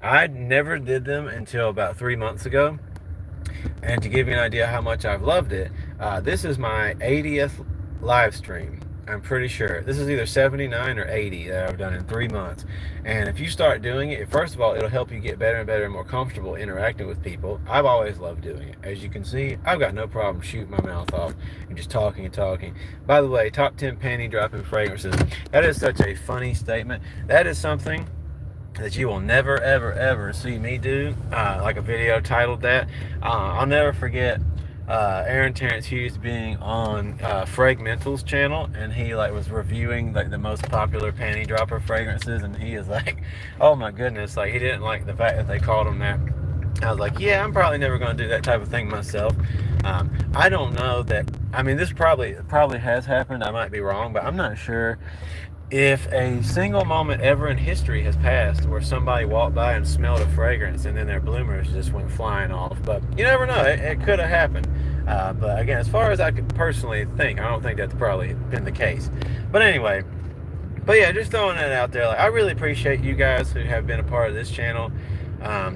I never did them until about 3 months ago. And to give you an idea how much I've loved it, this is my 80th live stream. I'm pretty sure. This is either 79 or 80 that I've done in 3 months. And if you start doing it, first of all, it'll help you get better and better and more comfortable interacting with people. I've always loved doing it. As you can see, I've got no problem shooting my mouth off and just talking and talking. By the way, top 10 panty dropping fragrances. That is such a funny statement. That is something that you will never, ever, ever see me do, like a video titled that. I'll never forget Aaron Terrence Hughes being on Fragmental's channel, and he like was reviewing like the most popular panty dropper fragrances, and he is like, oh my goodness, like he didn't like the fact that they called him that. I was like, yeah, I'm probably never going to do that type of thing myself. I don't know that. I mean, this probably has happened. I might be wrong, but I'm not sure if a single moment ever in history has passed where somebody walked by and smelled a fragrance and then their bloomers just went flying off. But you never know. It could have happened. But again, as far as I could personally think, I don't think that's probably been the case. But anyway, but yeah, just throwing that out there. Like, I really appreciate you guys who have been a part of this channel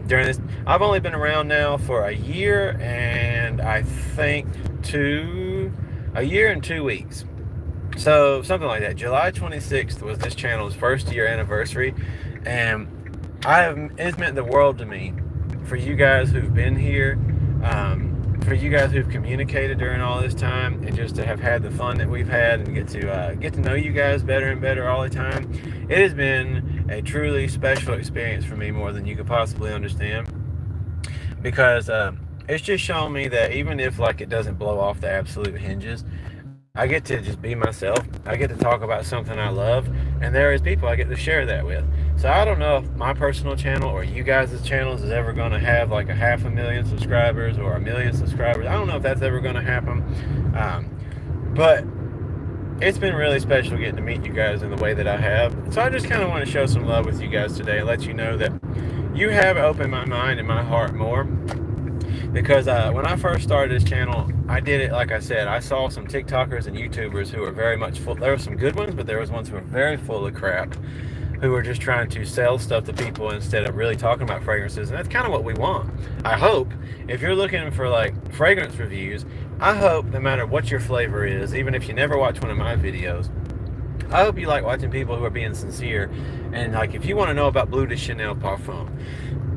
during this. I've only been around now for a year and I think a year and 2 weeks. So something like that. July 26th was this channel's first year anniversary, and it's meant the world to me for you guys who've been here, for you guys who've communicated during all this time, and just to have had the fun that we've had and get to know you guys better and better all the time. It has been a truly special experience for me, more than you could possibly understand, because it's just shown me that even if like it doesn't blow off the absolute hinges, I get to just be myself. I get to talk about something I love, and there is people I get to share that with. So I don't know if my personal channel or you guys' channels is ever going to have like a 500,000 subscribers or 1,000,000 subscribers. I don't know if that's ever going to happen. But it's been really special getting to meet you guys in the way that I have. So I just kind of want to show some love with you guys today and let you know that you have opened my mind and my heart more. Because when I first started this channel, I did it, like I said, I saw some TikTokers and YouTubers who were very much full. There were some good ones, but there was ones who were very full of crap, who were just trying to sell stuff to people instead of really talking about fragrances. And that's kind of what we want. I hope, if you're looking for like fragrance reviews, I hope no matter what your flavor is, even if you never watch one of my videos, I hope you like watching people who are being sincere. And like, if you want to know about Bleu de Chanel Parfum,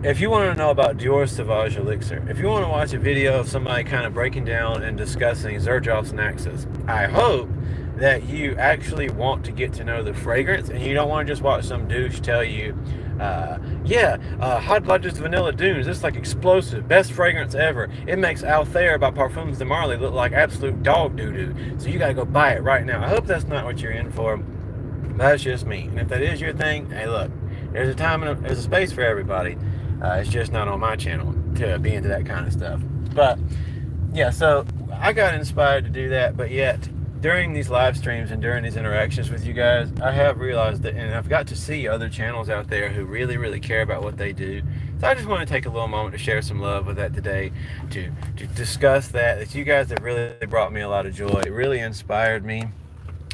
if you want to know about Dior Sauvage Elixir, if you want to watch a video of somebody kind of breaking down and discussing Xerjoff's Naxos, I hope that you actually want to get to know the fragrance, and you don't want to just watch some douche tell you, Hot Lodges Vanilla Dunes, it's like explosive, best fragrance ever. It makes Althea by Parfums de Marly look like absolute dog doo-doo, so you gotta go buy it right now. I hope that's not what you're in for. That's just me. And if that is your thing, hey look, there's a time and there's a space for everybody. It's just not on my channel to be into that kind of stuff. But yeah, so I got inspired to do that, but yet during these live streams and during these interactions with you guys, I have realized that, and I've got to see other channels out there who really, really care about what they do. So I just want to take a little moment to share some love with that today, to discuss that you guys have really brought me a lot of joy. It really inspired me.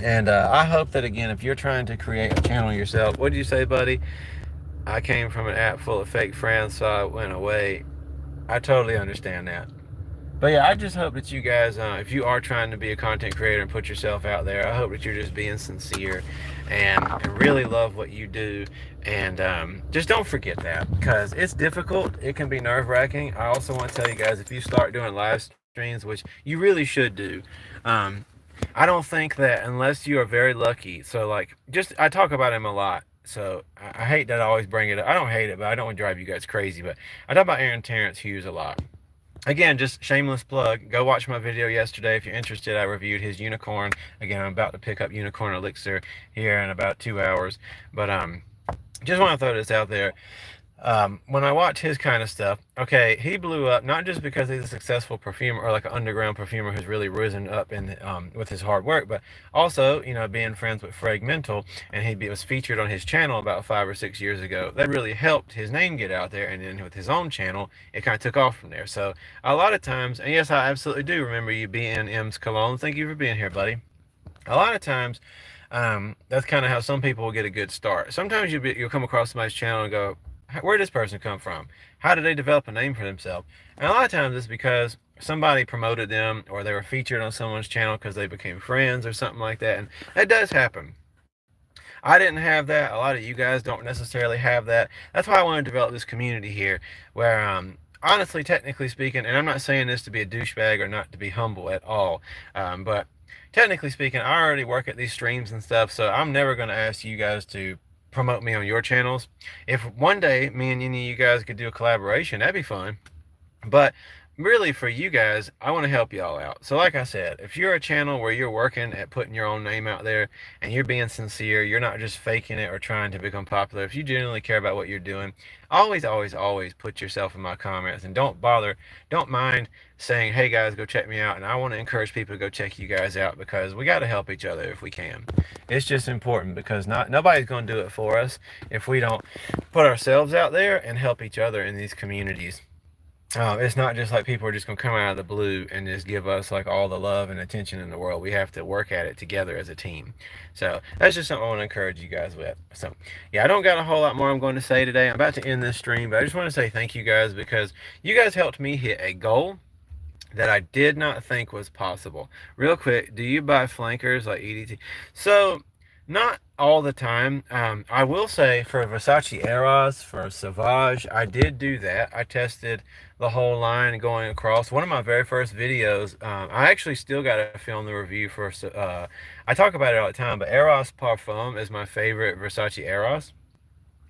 And I hope that, again, if you're trying to create a channel yourself, what did you say, buddy? I came from an app full of fake friends, so I went away. I totally understand that. But yeah, I just hope that you guys, if you are trying to be a content creator and put yourself out there, I hope that you're just being sincere and really love what you do. And just don't forget that, because it's difficult. It can be nerve-wracking. I also want to tell you guys, if you start doing live streams, which you really should do, I don't think that unless you are very lucky. So like, I talk about him a lot. So I hate that I always bring it up. I don't hate it, but I don't want to drive you guys crazy. But I talk about Aaron Terrence Hughes a lot. Again, just shameless plug. Go watch my video yesterday if you're interested. I reviewed his unicorn. Again, I'm about to pick up Unicorn Elixir here in about 2 hours. But just want to throw this out there. When I watch his kind of stuff, okay, he blew up not just because he's a successful perfumer or like an underground perfumer who's really risen up in with his hard work, but also, you know, being friends with Fragmental, and he was featured on his channel about 5 or 6 years ago. That really helped his name get out there, and then with his own channel, it kind of took off from there. So a lot of times, and yes, I absolutely do remember you being M's Cologne. Thank you for being here, buddy. A lot of times, that's kind of how some people will get a good start. Sometimes you'll come across somebody's channel and go, where did this person come from? How did they develop a name for themselves? And a lot of times it's because somebody promoted them or they were featured on someone's channel because they became friends or something like that. And that does happen. I didn't have that. A lot of you guys don't necessarily have that. That's why I want to develop this community here where, honestly, technically speaking, and I'm not saying this to be a douchebag or not to be humble at all, but technically speaking, I already work at these streams and stuff, so I'm never going to ask you guys to promote me on your channels. If one day me and any of you guys could do a collaboration, that'd be fun. But really, for you guys, I want to help y'all out. So like I said, if you're a channel where you're working at putting your own name out there and you're being sincere, you're not just faking it or trying to become popular, if you genuinely care about what you're doing, always, always, always put yourself in my comments, and don't mind saying, hey guys, go check me out. And I want to encourage people to go check you guys out because we got to help each other if we can. It's just important because nobody's going to do it for us if we don't put ourselves out there and help each other in these communities. It's not just like people are just going to come out of the blue and just give us like all the love and attention in the world. We have to work at it together as a team. So that's just something I want to encourage you guys with. So yeah, I don't got a whole lot more I'm going to say today. I'm about to end this stream, but I just want to say thank you guys because you guys helped me hit a goal that I did not think was possible. Real quick, do you buy flankers like EDT? So not all the time. I will say for Versace Eros, for Sauvage, I did do that. I tested the whole line going across. One of my very first videos, I actually still got to film the review for, I talk about it all the time, but Eros Parfum is my favorite Versace Eros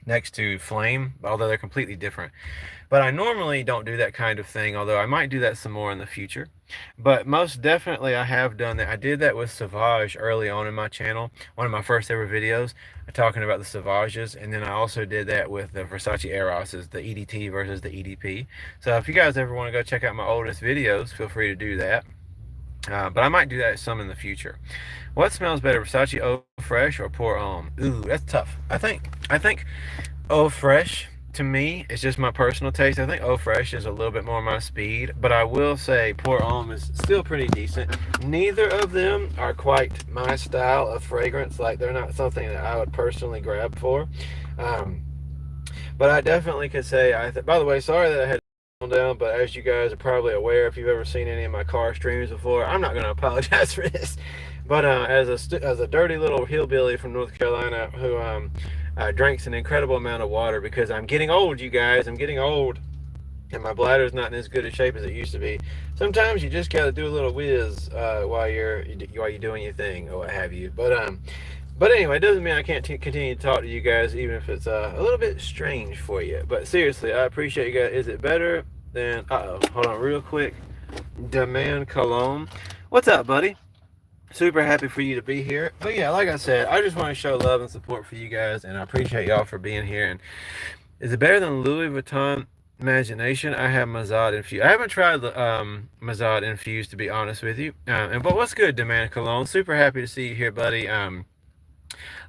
next to Flame, although they're completely different. But I normally don't do that kind of thing, although I might do that some more in the future. But most definitely I have done that. I did that with Sauvage early on in my channel, one of my first ever videos, talking about the Sauvages, and then I also did that with the Versace Eroses, the EDT versus the EDP. So if you guys ever want to go check out my oldest videos, feel free to do that. But I might do that some in the future. What smells better, Versace Eau Fresh or Pour Homme? Ooh, that's tough. I think Eau Fresh, to me, it's just my personal taste. I think Eau Fresh is a little bit more my speed, but I will say Pour Homme is still pretty decent. Neither of them are quite my style of fragrance. Like, they're not something that I would personally grab for. But I definitely could say, by the way, sorry that I had down, but as you guys are probably aware, if you've ever seen any of my car streams before, I'm not going to apologize for this. But as a dirty little hillbilly from North Carolina who drinks an incredible amount of water, because I'm getting old, you guys. I'm getting old, and my bladder's not in as good a shape as it used to be. Sometimes you just got to do a little whiz while you're doing your thing or what have you. But anyway, it doesn't mean I can't continue to talk to you guys, even if it's a little bit strange for you. But seriously, I appreciate you guys. Is it better than... hold on real quick. Demand Cologne. What's up, buddy? Super happy for you to be here. But yeah, like I said, I just want to show love and support for you guys, and I appreciate y'all for being here. And is it better than Louis Vuitton Imagination? I have Mazad Infused. I haven't tried the Mazad Infused, to be honest with you. But what's good, Demand Cologne? Super happy to see you here, buddy.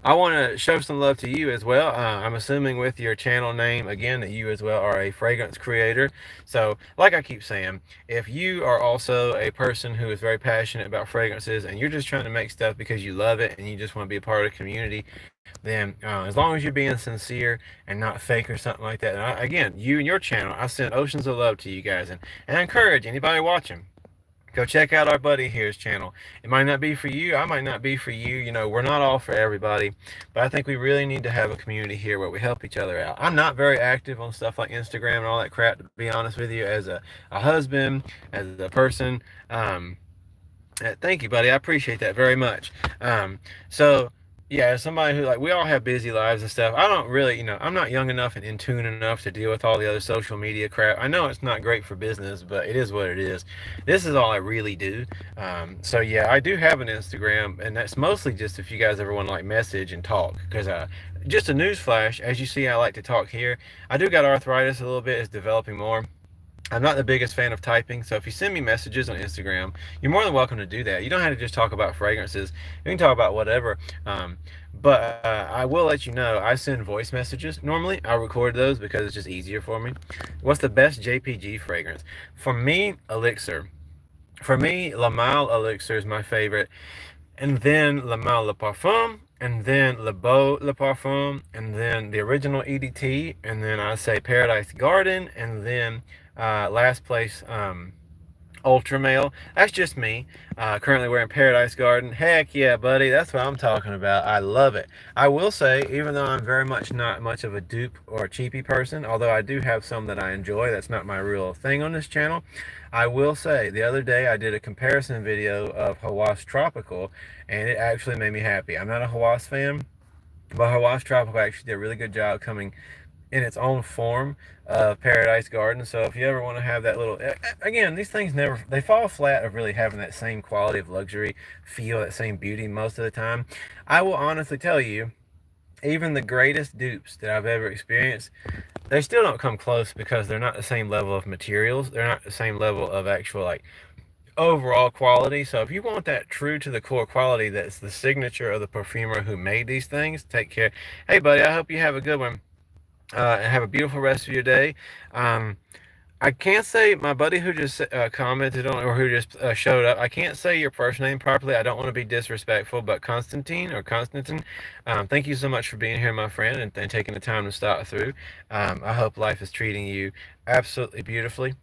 I want to show some love to you as well. I'm assuming with your channel name, again, that you as well are a fragrance creator. So, like I keep saying, if you are also a person who is very passionate about fragrances and you're just trying to make stuff because you love it and you just want to be a part of the community, then as long as you're being sincere and not fake or something like that, and again, you and your channel, I send oceans of love to you guys, and I encourage anybody watching, go check out our buddy here's channel. It might not be for you. I might not be for you. You know, we're not all for everybody. But I think we really need to have a community here where we help each other out. I'm not very active on stuff like Instagram and all that crap, to be honest with you, as a husband, as a person. Thank you, buddy. I appreciate that very much. So... yeah, as somebody who, like, we all have busy lives and stuff. I don't really, I'm not young enough and in tune enough to deal with all the other social media crap. I know it's not great for business, but it is what it is. This is all I really do. So yeah, I do have an Instagram, and that's mostly just if you guys ever want to like message and talk. Because just a news flash, as you see, I like to talk here. I do got arthritis a little bit. It's developing more. I'm not the biggest fan of typing, so if you send me messages on Instagram, you're more than welcome to do that. You don't have to just talk about fragrances. You can talk about whatever. But I will let you know, I send voice messages. Normally, I record those because it's just easier for me. What's the best JPG fragrance? For me, Elixir. For me, La Male Elixir is my favorite. And then La Male Le Parfum, and then Le Beau Le Parfum, and then the original EDT, and then I say Paradise Garden, and then last place Ultra Male. That's just me. Currently wearing Paradise Garden. Heck yeah, buddy. That's what I'm talking about. I love it. I will say, even though I'm very much not much of a dupe or a cheapy person, although I do have some that I enjoy, that's not my real thing on this channel. I will say, the other day I did a comparison video of Hawas Tropical, and it actually made me happy. I'm not a Hawas fan, but Hawas Tropical actually did a really good job coming in its own form of Paradise Garden. So if you ever want to have that little, again, these things never, they fall flat of really having that same quality of luxury feel, that same beauty most of the time. I will honestly tell you, even the greatest dupes that I've ever experienced, they still don't come close because they're not the same level of materials. They're not the same level of actual like overall quality. So if you want that true to the core quality that's the signature of the perfumer who made these things, take care. Hey buddy, I hope you have a good one. And have a beautiful rest of your day. Um, I can't say my buddy who just commented on or who just showed up. I can't say your first name properly. I don't want to be disrespectful, but Constantine or Constantine, thank you so much for being here, my friend, and taking the time to stop through. I hope life is treating you absolutely beautifully.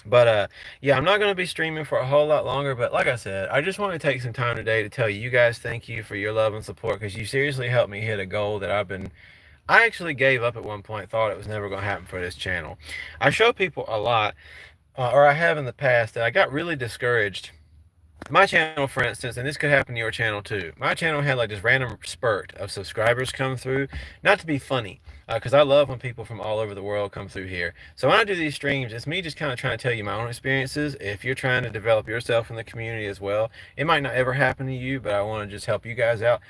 But yeah, I'm not going to be streaming for a whole lot longer. But like I said, I just want to take some time today to tell you guys thank you for your love and support because you seriously helped me hit a goal that I actually gave up at one point, thought it was never going to happen for this channel. I show people a lot, or I have in the past, that I got really discouraged. My channel, for instance, and this could happen to your channel too. My channel had like this random spurt of subscribers come through, not to be funny, because I love when people from all over the world come through here. So when I do these streams, it's me just kind of trying to tell you my own experiences. If you're trying to develop yourself in the community as well, it might not ever happen to you, but I want to just help you guys out.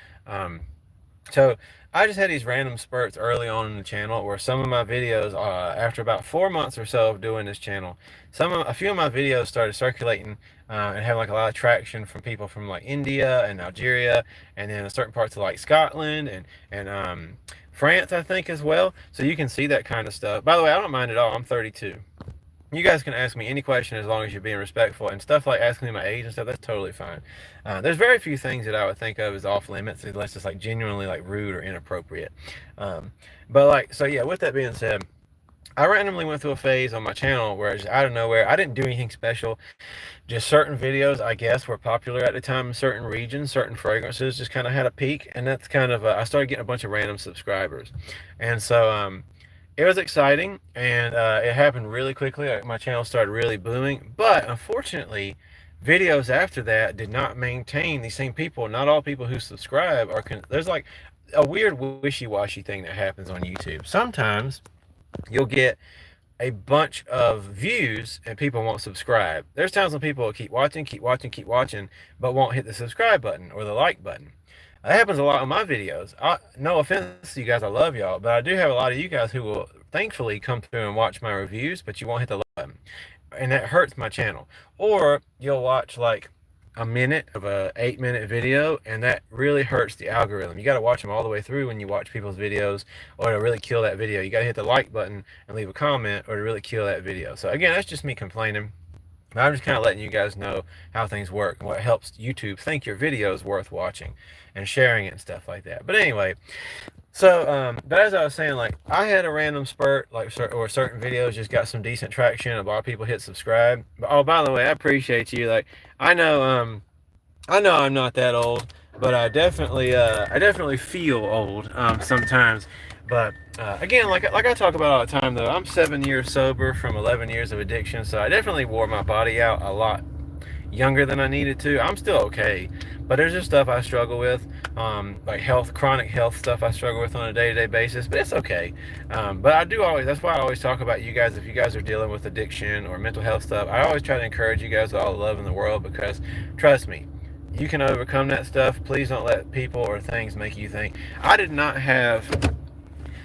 So I just had these random spurts early on in the channel where some of my videos, after about 4 months or so of doing this channel, a few of my videos started circulating and having like a lot of traction from people from like India and Algeria, and then certain parts of like Scotland and France, I think, as well. So you can see that kind of stuff. By the way, I don't mind at all. I'm 32. You guys can ask me any question as long as you're being respectful, and stuff like asking me my age and stuff, that's totally fine. There's very few things that I would think of as off limits unless it's like genuinely like rude or inappropriate. But like, so yeah, with that being said, I randomly went through a phase on my channel where just out of nowhere, I didn't do anything special. Just certain videos, I guess, were popular at the time in certain regions, certain fragrances just kind of had a peak, and that's kind of, I started getting a bunch of random subscribers. And so, it was exciting, and it happened really quickly. My channel started really booming, but unfortunately, videos after that did not maintain the same people. Not all people who subscribe are. There's like a weird wishy-washy thing that happens on YouTube. Sometimes you'll get a bunch of views and people won't subscribe. There's times when people will keep watching, keep watching, keep watching, but won't hit the subscribe button or the like button. That happens a lot on my videos. No offense to you guys, I love y'all, but I do have a lot of you guys who will thankfully come through and watch my reviews, but you won't hit the like button. And that hurts my channel. Or you'll watch like a minute of a 8-minute video, and that really hurts the algorithm. You got to watch them all the way through when you watch people's videos, or to really kill that video. You got to hit the like button and leave a comment, or to really kill that video. So again, that's just me complaining. I'm just kind of letting you guys know how things work and what helps YouTube think your video is worth watching and sharing it and stuff like that. But anyway, so, but as I was saying, like, I had a random spurt, like, or certain videos just got some decent traction. A lot of people hit subscribe. But, oh, by the way, I appreciate you. Like, I know I'm not that old, but I definitely feel old sometimes. But again, like I talk about all the time, though, I'm 7 years sober from 11 years of addiction, so I definitely wore my body out a lot younger than I needed to. I'm still okay, but there's just stuff I struggle with, like chronic health stuff I struggle with on a day-to-day basis, but it's okay. But I do always, that's why I always talk about you guys, if you guys are dealing with addiction or mental health stuff, I always try to encourage you guys with all the love in the world, because trust me, you can overcome that stuff. Please don't let people or things make you think. I did not have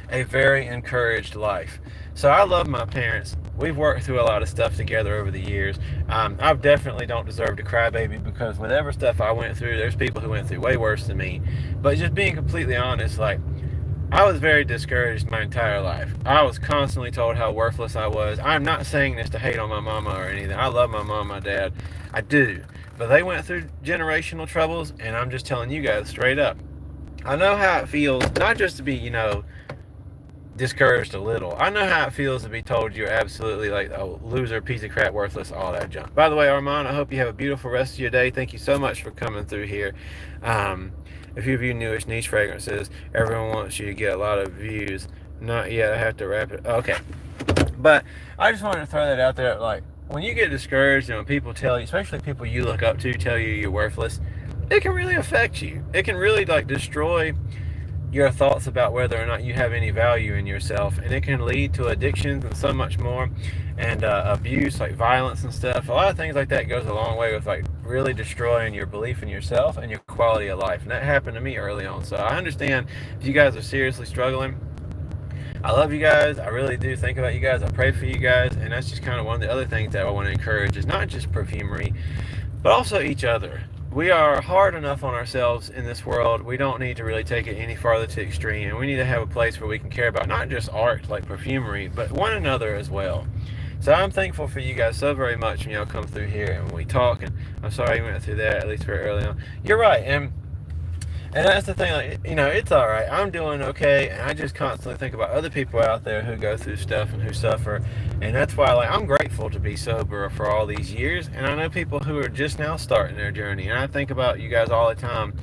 a very encouraged life. So I love my parents. We've worked through a lot of stuff together over the years. I definitely don't deserve to cry baby, because whatever stuff I went through, there's people who went through way worse than me. But just being completely honest, like, I was very discouraged my entire life. I was constantly told how worthless I was. I'm not saying this to hate on my mama or anything. I love my mom and my dad. I do. But they went through generational troubles, and I'm just telling you guys straight up. I know how it feels, not just to be, discouraged a little. I know how it feels to be told you're absolutely like a loser, piece of crap, worthless, all that junk. By the way, Armand, I hope you have a beautiful rest of your day. Thank you so much for coming through here. Um, a few of you newish niche fragrances, everyone wants you to get a lot of views. Not yet. I have to wrap it. Okay, but I just wanted to throw that out there. Like when you get discouraged and when people tell you, especially people you look up to, tell you you're worthless, it can really affect you. It can really like destroy your thoughts about whether or not you have any value in yourself, and it can lead to addictions and so much more, and abuse, like violence and stuff. A lot of things like that goes a long way with like really destroying your belief in yourself and your quality of life, and that happened to me early on. So I understand if you guys are seriously struggling. I love you guys. I really do think about you guys. I pray for you guys, and that's just kind of one of the other things that I want to encourage is not just perfumery, but also each other. We are hard enough on ourselves in this world. We don't need to really take it any farther to extreme, and we need to have a place where we can care about not just art like perfumery, but one another as well. So I'm thankful for you guys so very much when y'all come through here and we talk. And I'm sorry you went through that, at least very early on. You're right, and that's the thing, like, it's all right. I'm doing okay, and I just constantly think about other people out there who go through stuff and who suffer, and that's why, like, I'm grateful to be sober for all these years. And I know people who are just now starting their journey, and I think about you guys all the time.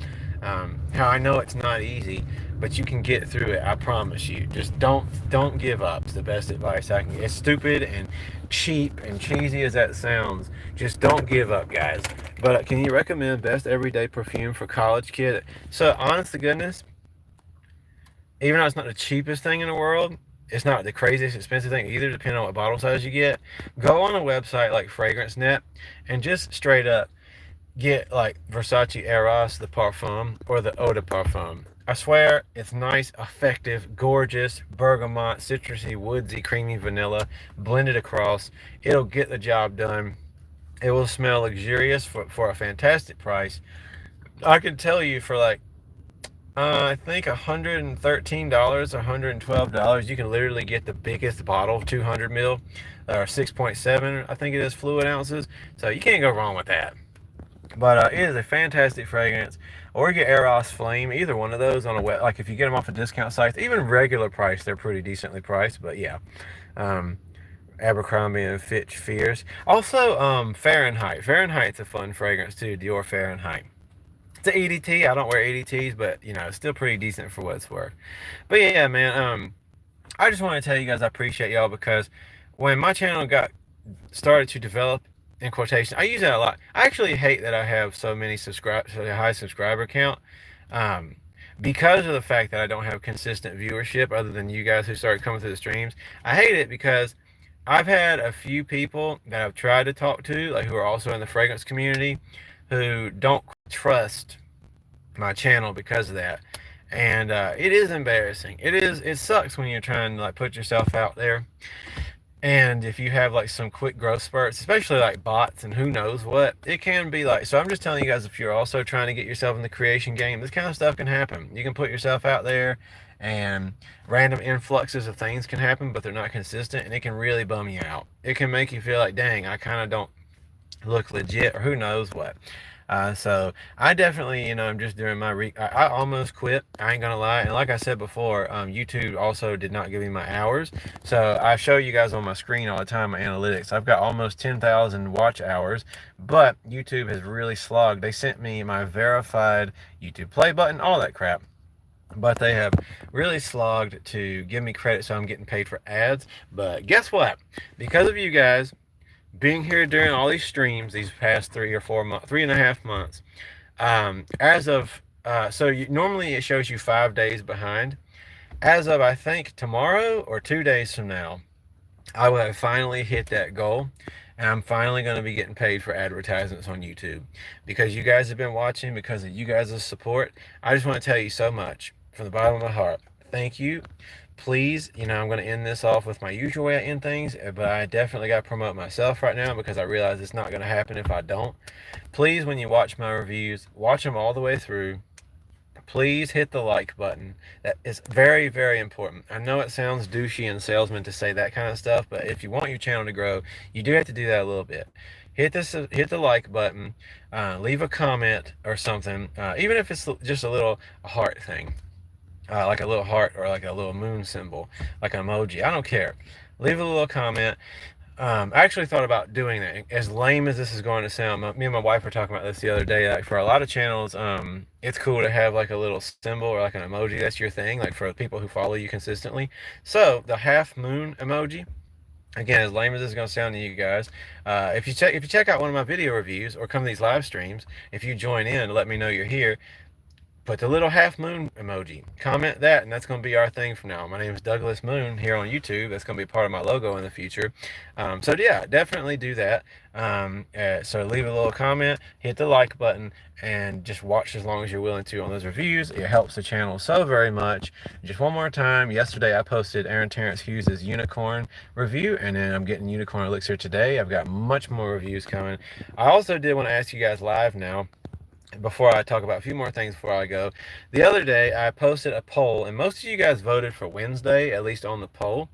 How I know it's not easy, but you can get through it. I promise you. Just don't give up. It's the best advice I can. As stupid and cheap and cheesy as that sounds, just don't give up, guys. But can you recommend best everyday perfume for college kid? So honest to goodness, even though it's not the cheapest thing in the world, it's not the craziest expensive thing either, depending on what bottle size you get. Go on a website like Fragrance Net and just straight up get like Versace Eros, the parfum, or the Eau de Parfum. I swear it's nice, effective, gorgeous, bergamot, citrusy, woodsy, creamy vanilla, blended across. It'll get the job done. It will smell luxurious for a fantastic price. I can tell you for like, I think $113 or $112, you can literally get the biggest bottle, 200 mil, or 6.7, I think it is, fluid ounces. So you can't go wrong with that. But it is a fantastic fragrance. Or get Eros Flame, either one of those on a web. Like if you get them off of discount sites, even regular price, they're pretty decently priced. But yeah, um, Abercrombie and Fitch Fierce. Also, Fahrenheit. Fahrenheit's a fun fragrance too. Dior Fahrenheit. It's an EDT. I don't wear EDTs, but it's still pretty decent for what it's worth. But yeah, man. I just want to tell you guys I appreciate y'all because when my channel got started to develop in quotation, I use that a lot. I actually hate that I have so many so high subscriber count, um, because of the fact that I don't have consistent viewership other than you guys who started coming through the streams. I hate it because I've had a few people that I've tried to talk to, like who are also in the fragrance community, who don't trust my channel because of that. And it is embarrassing. It sucks when you're trying to like put yourself out there, and if you have like some quick growth spurts, especially like bots and who knows what, it can be like. So I'm just telling you guys, if you're also trying to get yourself in the creation game, this kind of stuff can happen. You can put yourself out there and random influxes of things can happen, but they're not consistent, and it can really bum you out. It can make you feel like, dang, I kind of don't look legit, or who knows what. So I definitely, I'm just doing my I almost quit. I ain't gonna lie. And like I said before, YouTube also did not give me my hours. So I show you guys on my screen all the time, my analytics. I've got almost 10,000 watch hours, but YouTube has really slogged. They sent me my verified YouTube play button, all that crap. But they have really slogged to give me credit, so I'm getting paid for ads. But guess what? Because of you guys being here during all these streams these past 3 or 4 months, 3.5 months, as of normally it shows you 5 days behind. As of I think tomorrow or 2 days from now, I will have finally hit that goal, and I'm finally going to be getting paid for advertisements on YouTube because you guys have been watching, because of you guys' support. I just want to tell you so much from the bottom of my heart. Thank you. Please, I'm going to end this off with my usual way I end things, but I definitely got to promote myself right now because I realize it's not going to happen if I don't. Please, when you watch my reviews, watch them all the way through. Please hit the like button. That is very, very important. I know it sounds douchey and salesman to say that kind of stuff, but if you want your channel to grow, you do have to do that a little bit. hit the like button, leave a comment or something, even if it's just a little heart thing, like a little heart or like a little moon symbol, like an emoji. I don't care. Leave a little comment. I actually thought about doing that. As lame as this is going to sound, me and my wife were talking about this the other day. Like for a lot of channels, it's cool to have like a little symbol or like an emoji. That's your thing, like for people who follow you consistently. So the half moon emoji. Again, as lame as this is going to sound to you guys, if you check out one of my video reviews or come to these live streams, if you join in, let me know you're here. Put the little half moon emoji. Comment that, and that's going to be our thing from now. My name is Douglas Moon here on YouTube. That's going to be part of my logo in the future. So yeah, definitely do that. So leave a little comment, hit the like button, and just watch as long as you're willing to on those reviews. It helps the channel so very much. Just one more time, yesterday I posted Aaron Terrence Hughes' Unicorn review, and then I'm getting Unicorn Elixir today. I've got much more reviews coming. I also did want to ask you guys live now, before I talk about a few more things before I go. The other day I posted a poll, and most of you guys voted for Wednesday, at least on the poll.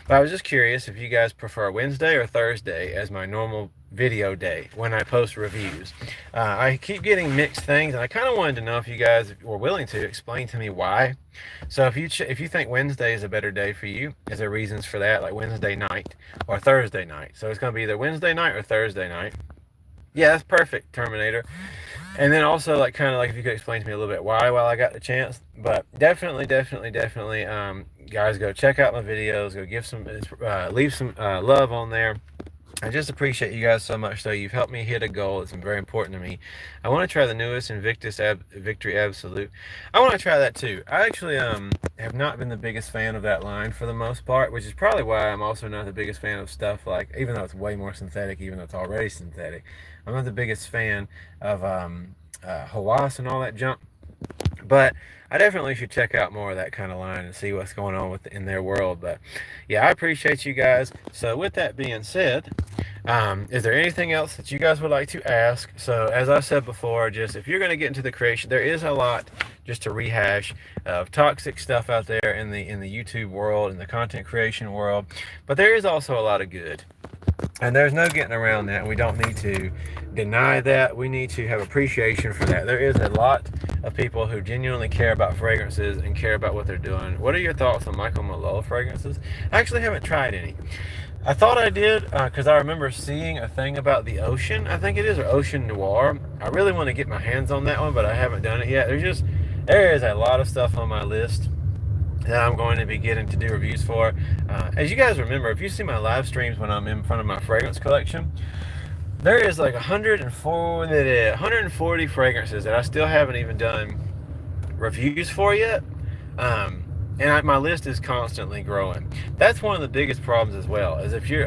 But I was just curious if you guys prefer Wednesday or Thursday as my normal video day when I post reviews. I keep getting mixed things, and I kind of wanted to know if you guys were willing to explain to me why. So if you think Wednesday is a better day for you, is there reasons for that, like Wednesday night or Thursday night? So it's going to be either Wednesday night or Thursday night. Yeah, that's perfect, Terminator. And then also, like, kind of like if you could explain to me a little bit why while I got the chance. But definitely, guys, go check out my videos. Go give some, leave some love on there. I just appreciate you guys so much, though. You've helped me hit a goal. It's been very important to me. I want to try the newest Invictus Victory Absolute. I want to try that too. I actually have not been the biggest fan of that line for the most part, which is probably why I'm also not the biggest fan of stuff like, even though it's way more synthetic, even though it's already synthetic, I'm not the biggest fan of Hawass and all that junk. But I definitely should check out more of that kind of line and see what's going on in their world. But yeah, I appreciate you guys. So with that being said, is there anything else that you guys would like to ask? So as I said before, just if you're going to get into the creation, there is a lot, just to rehash, of toxic stuff out there in the YouTube world, in the content creation world, but there is also a lot of good. And there's no getting around that. We don't need to deny that. We need to have appreciation for that. There is a lot of people who genuinely care about fragrances and care about what they're doing. What are your thoughts on Michael Malone fragrances? I actually haven't tried any. I thought I did because I remember seeing a thing about the Ocean. I think it is, or Ocean Noir. I really want to get my hands on that one, but I haven't done it yet. There is a lot of stuff on my list that I'm going to be getting to do reviews for. As you guys remember, if you see my live streams when I'm in front of my fragrance collection, there is like 140 fragrances that I still haven't even done reviews for yet. My list is constantly growing. That's one of the biggest problems as well, is if you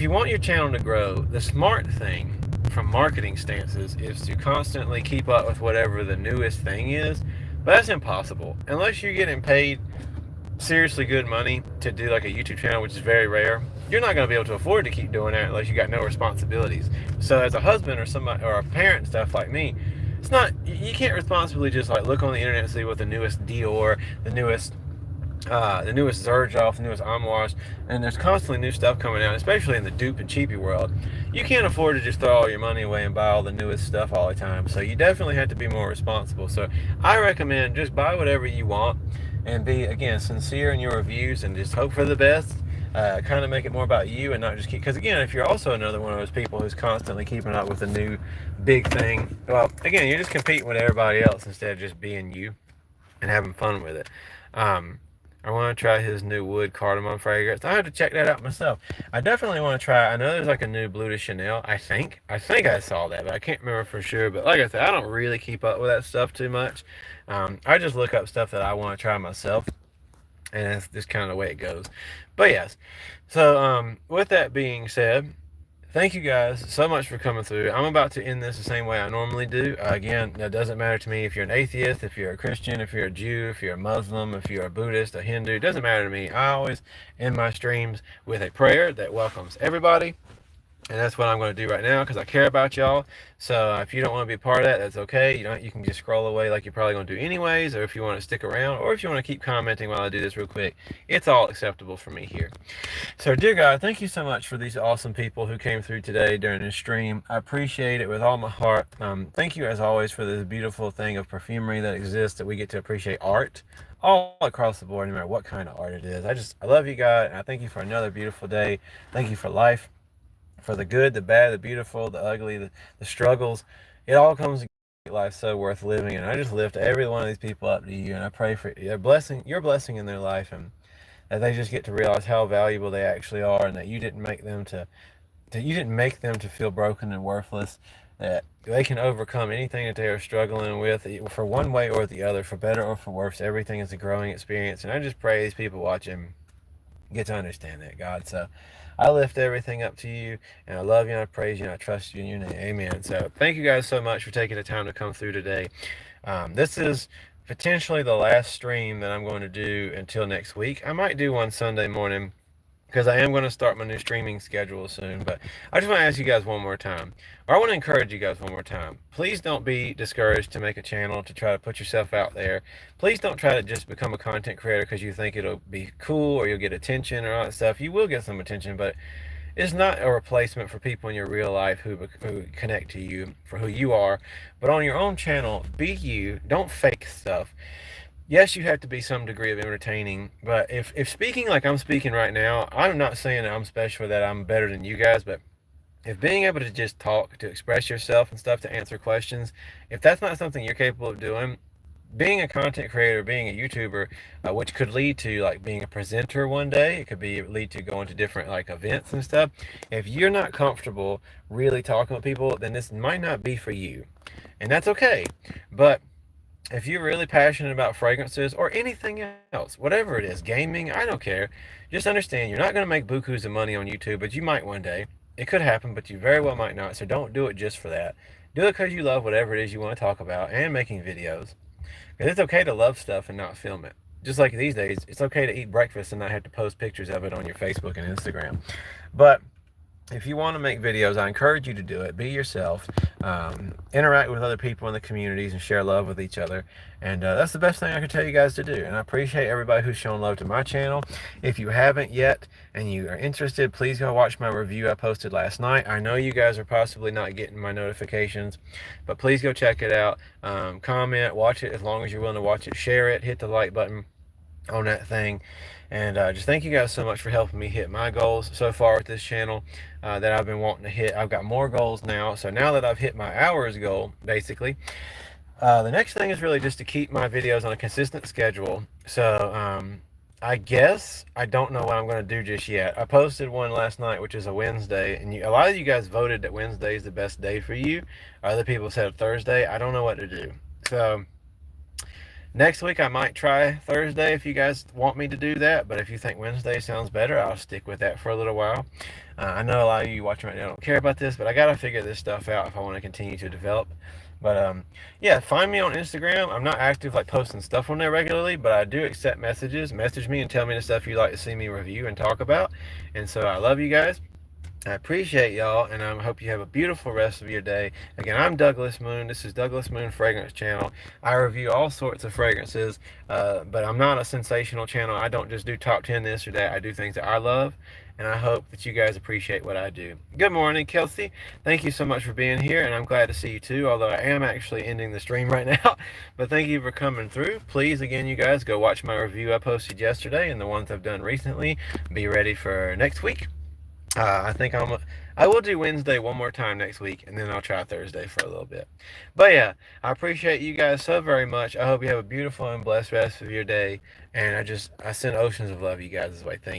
want your channel to grow, the smart thing from marketing stances is to constantly keep up with whatever the newest thing is. But that's impossible unless you're getting paid seriously good money to do like a YouTube channel, which is very rare. You're not going to be able to afford to keep doing that unless you got no responsibilities. So as a husband or somebody or a parent and stuff like me, it's not, you can't responsibly just like look on the internet and see what the newest Dior, the newest Zerjoff, the newest Amouage, and there's constantly new stuff coming out, especially in the dupe and cheapy world. You can't afford to just throw all your money away and buy all the newest stuff all the time. So you definitely have to be more responsible. So I recommend just buy whatever you want and be, again, sincere in your reviews and just hope for the best. Kind of make it more about you and not just keep, because again, if you're also another one of those people who's constantly keeping up with the new big thing, well, again, you're just competing with everybody else instead of just being you and having fun with it. I want to try his new wood cardamom fragrance. I have to check that out myself. I definitely want to try. I know there's like a new Bleu de Chanel. I think I saw that, but I can't remember for sure. But like I said, I don't really keep up with that stuff too much. I just look up stuff that I want to try myself, and that's just kind of the way it goes. But yes, so with that being said, thank you guys so much for coming through. I'm about to end this the same way I normally do. Again, that doesn't matter to me if you're an atheist, if you're a Christian, if you're a Jew, if you're a Muslim, if you're a Buddhist, a Hindu. It doesn't matter to me. I always end my streams with a prayer that welcomes everybody. And that's what I'm going to do right now because I care about y'all. So if you don't want to be a part of that, that's okay. You can just scroll away like you're probably going to do anyways, or if you want to stick around, or if you want to keep commenting while I do this real quick, it's all acceptable for me here. So, dear God, thank you so much for these awesome people who came through today during this stream. I appreciate it with all my heart. Thank you, as always, for this beautiful thing of perfumery that exists, that we get to appreciate art all across the board, no matter what kind of art it is. I love you, God, and I thank you for another beautiful day. Thank you for life, for the good, the bad, the beautiful, the ugly, the struggles. It all comes together to make life so worth living. And I just lift every one of these people up to you, and I pray for your blessing in their life, and that they just get to realize how valuable they actually are, and that you didn't make them to feel broken and worthless. That they can overcome anything that they are struggling with, for one way or the other, for better or for worse. Everything is a growing experience, and I just pray these people watching get to understand that, God. So I lift everything up to you, and I love you, and I praise you, and I trust you in your name. Amen. So thank you guys so much for taking the time to come through today. This is potentially the last stream that I'm going to do until next week. I might do one Sunday morning because I am going to start my new streaming schedule soon. But I just want to ask you guys one more time, or I want to encourage you guys one more time. Please don't be discouraged to make a channel to try to put yourself out there. Please don't try to just become a content creator because you think it'll be cool or you'll get attention or all that stuff. You will get some attention, but it's not a replacement for people in your real life who connect to you for who you are. But on your own channel, be you. Don't fake stuff. Yes, you have to be some degree of entertaining, but if speaking like I'm speaking right now, I'm not saying that I'm special, that I'm better than you guys, but if being able to just talk, to express yourself and stuff, to answer questions, if that's not something you're capable of doing, being a content creator, being a YouTuber, which could lead to like being a presenter one day, it could be lead to going to different like events and stuff. If you're not comfortable really talking with people, then this might not be for you, and that's okay. But if you're really passionate about fragrances or anything else, whatever it is, gaming, I don't care. Just understand you're not going to make bukus of money on YouTube, but you might one day. It could happen, but you very well might not. So don't do it just for that. Do it because you love whatever it is you want to talk about and making videos. Because it's okay to love stuff and not film it. Just like these days, it's okay to eat breakfast and not have to post pictures of it on your Facebook and Instagram. But if you want to make videos, I encourage you to do it. Be yourself. Interact with other people in the communities and share love with each other. And that's the best thing I can tell you guys to do. And I appreciate everybody who's shown love to my channel. If you haven't yet and you are interested, please go watch my review I posted last night. I know you guys are possibly not getting my notifications, but please go check it out. Comment, watch it as long as you're willing to watch it. Share it, hit the like button on that thing. And just thank you guys so much for helping me hit my goals so far with this channel that I've been wanting to hit. I've got more goals now. So now that I've hit my hours goal, basically, the next thing is really just to keep my videos on a consistent schedule. So I guess I don't know what I'm going to do just yet. I posted one last night, which is a Wednesday, and a lot of you guys voted that Wednesday is the best day for you. Other people said Thursday. I don't know what to do. So next week I might try Thursday if you guys want me to do that, but if you think Wednesday sounds better, I'll stick with that for a little while. I know a lot of you watching right now don't care about this, but I gotta figure this stuff out if I want to continue to develop. But yeah, find me on Instagram. I'm not active like posting stuff on there regularly, but I do accept messages. Message me and tell me the stuff you'd like to see me review and talk about. And so I love you guys. I appreciate y'all, and I hope you have a beautiful rest of your day. Again, I'm Douglas Moon. This is Douglas Moon Fragrance Channel. I review all sorts of fragrances, but I'm not a sensational channel. I don't just do top 10 this or that. I do things that I love, and I hope that you guys appreciate what I do. Good morning, Kelsey. Thank you so much for being here, and I'm glad to see you too, although I am actually ending the stream right now. But thank you for coming through. Please, again, you guys, go watch my review I posted yesterday and the ones I've done recently. Be ready for next week. I will do Wednesday one more time next week, and then I'll try Thursday for a little bit. But yeah, I appreciate you guys so very much. I hope you have a beautiful and blessed rest of your day. And I send oceans of love you guys this way. Thank you.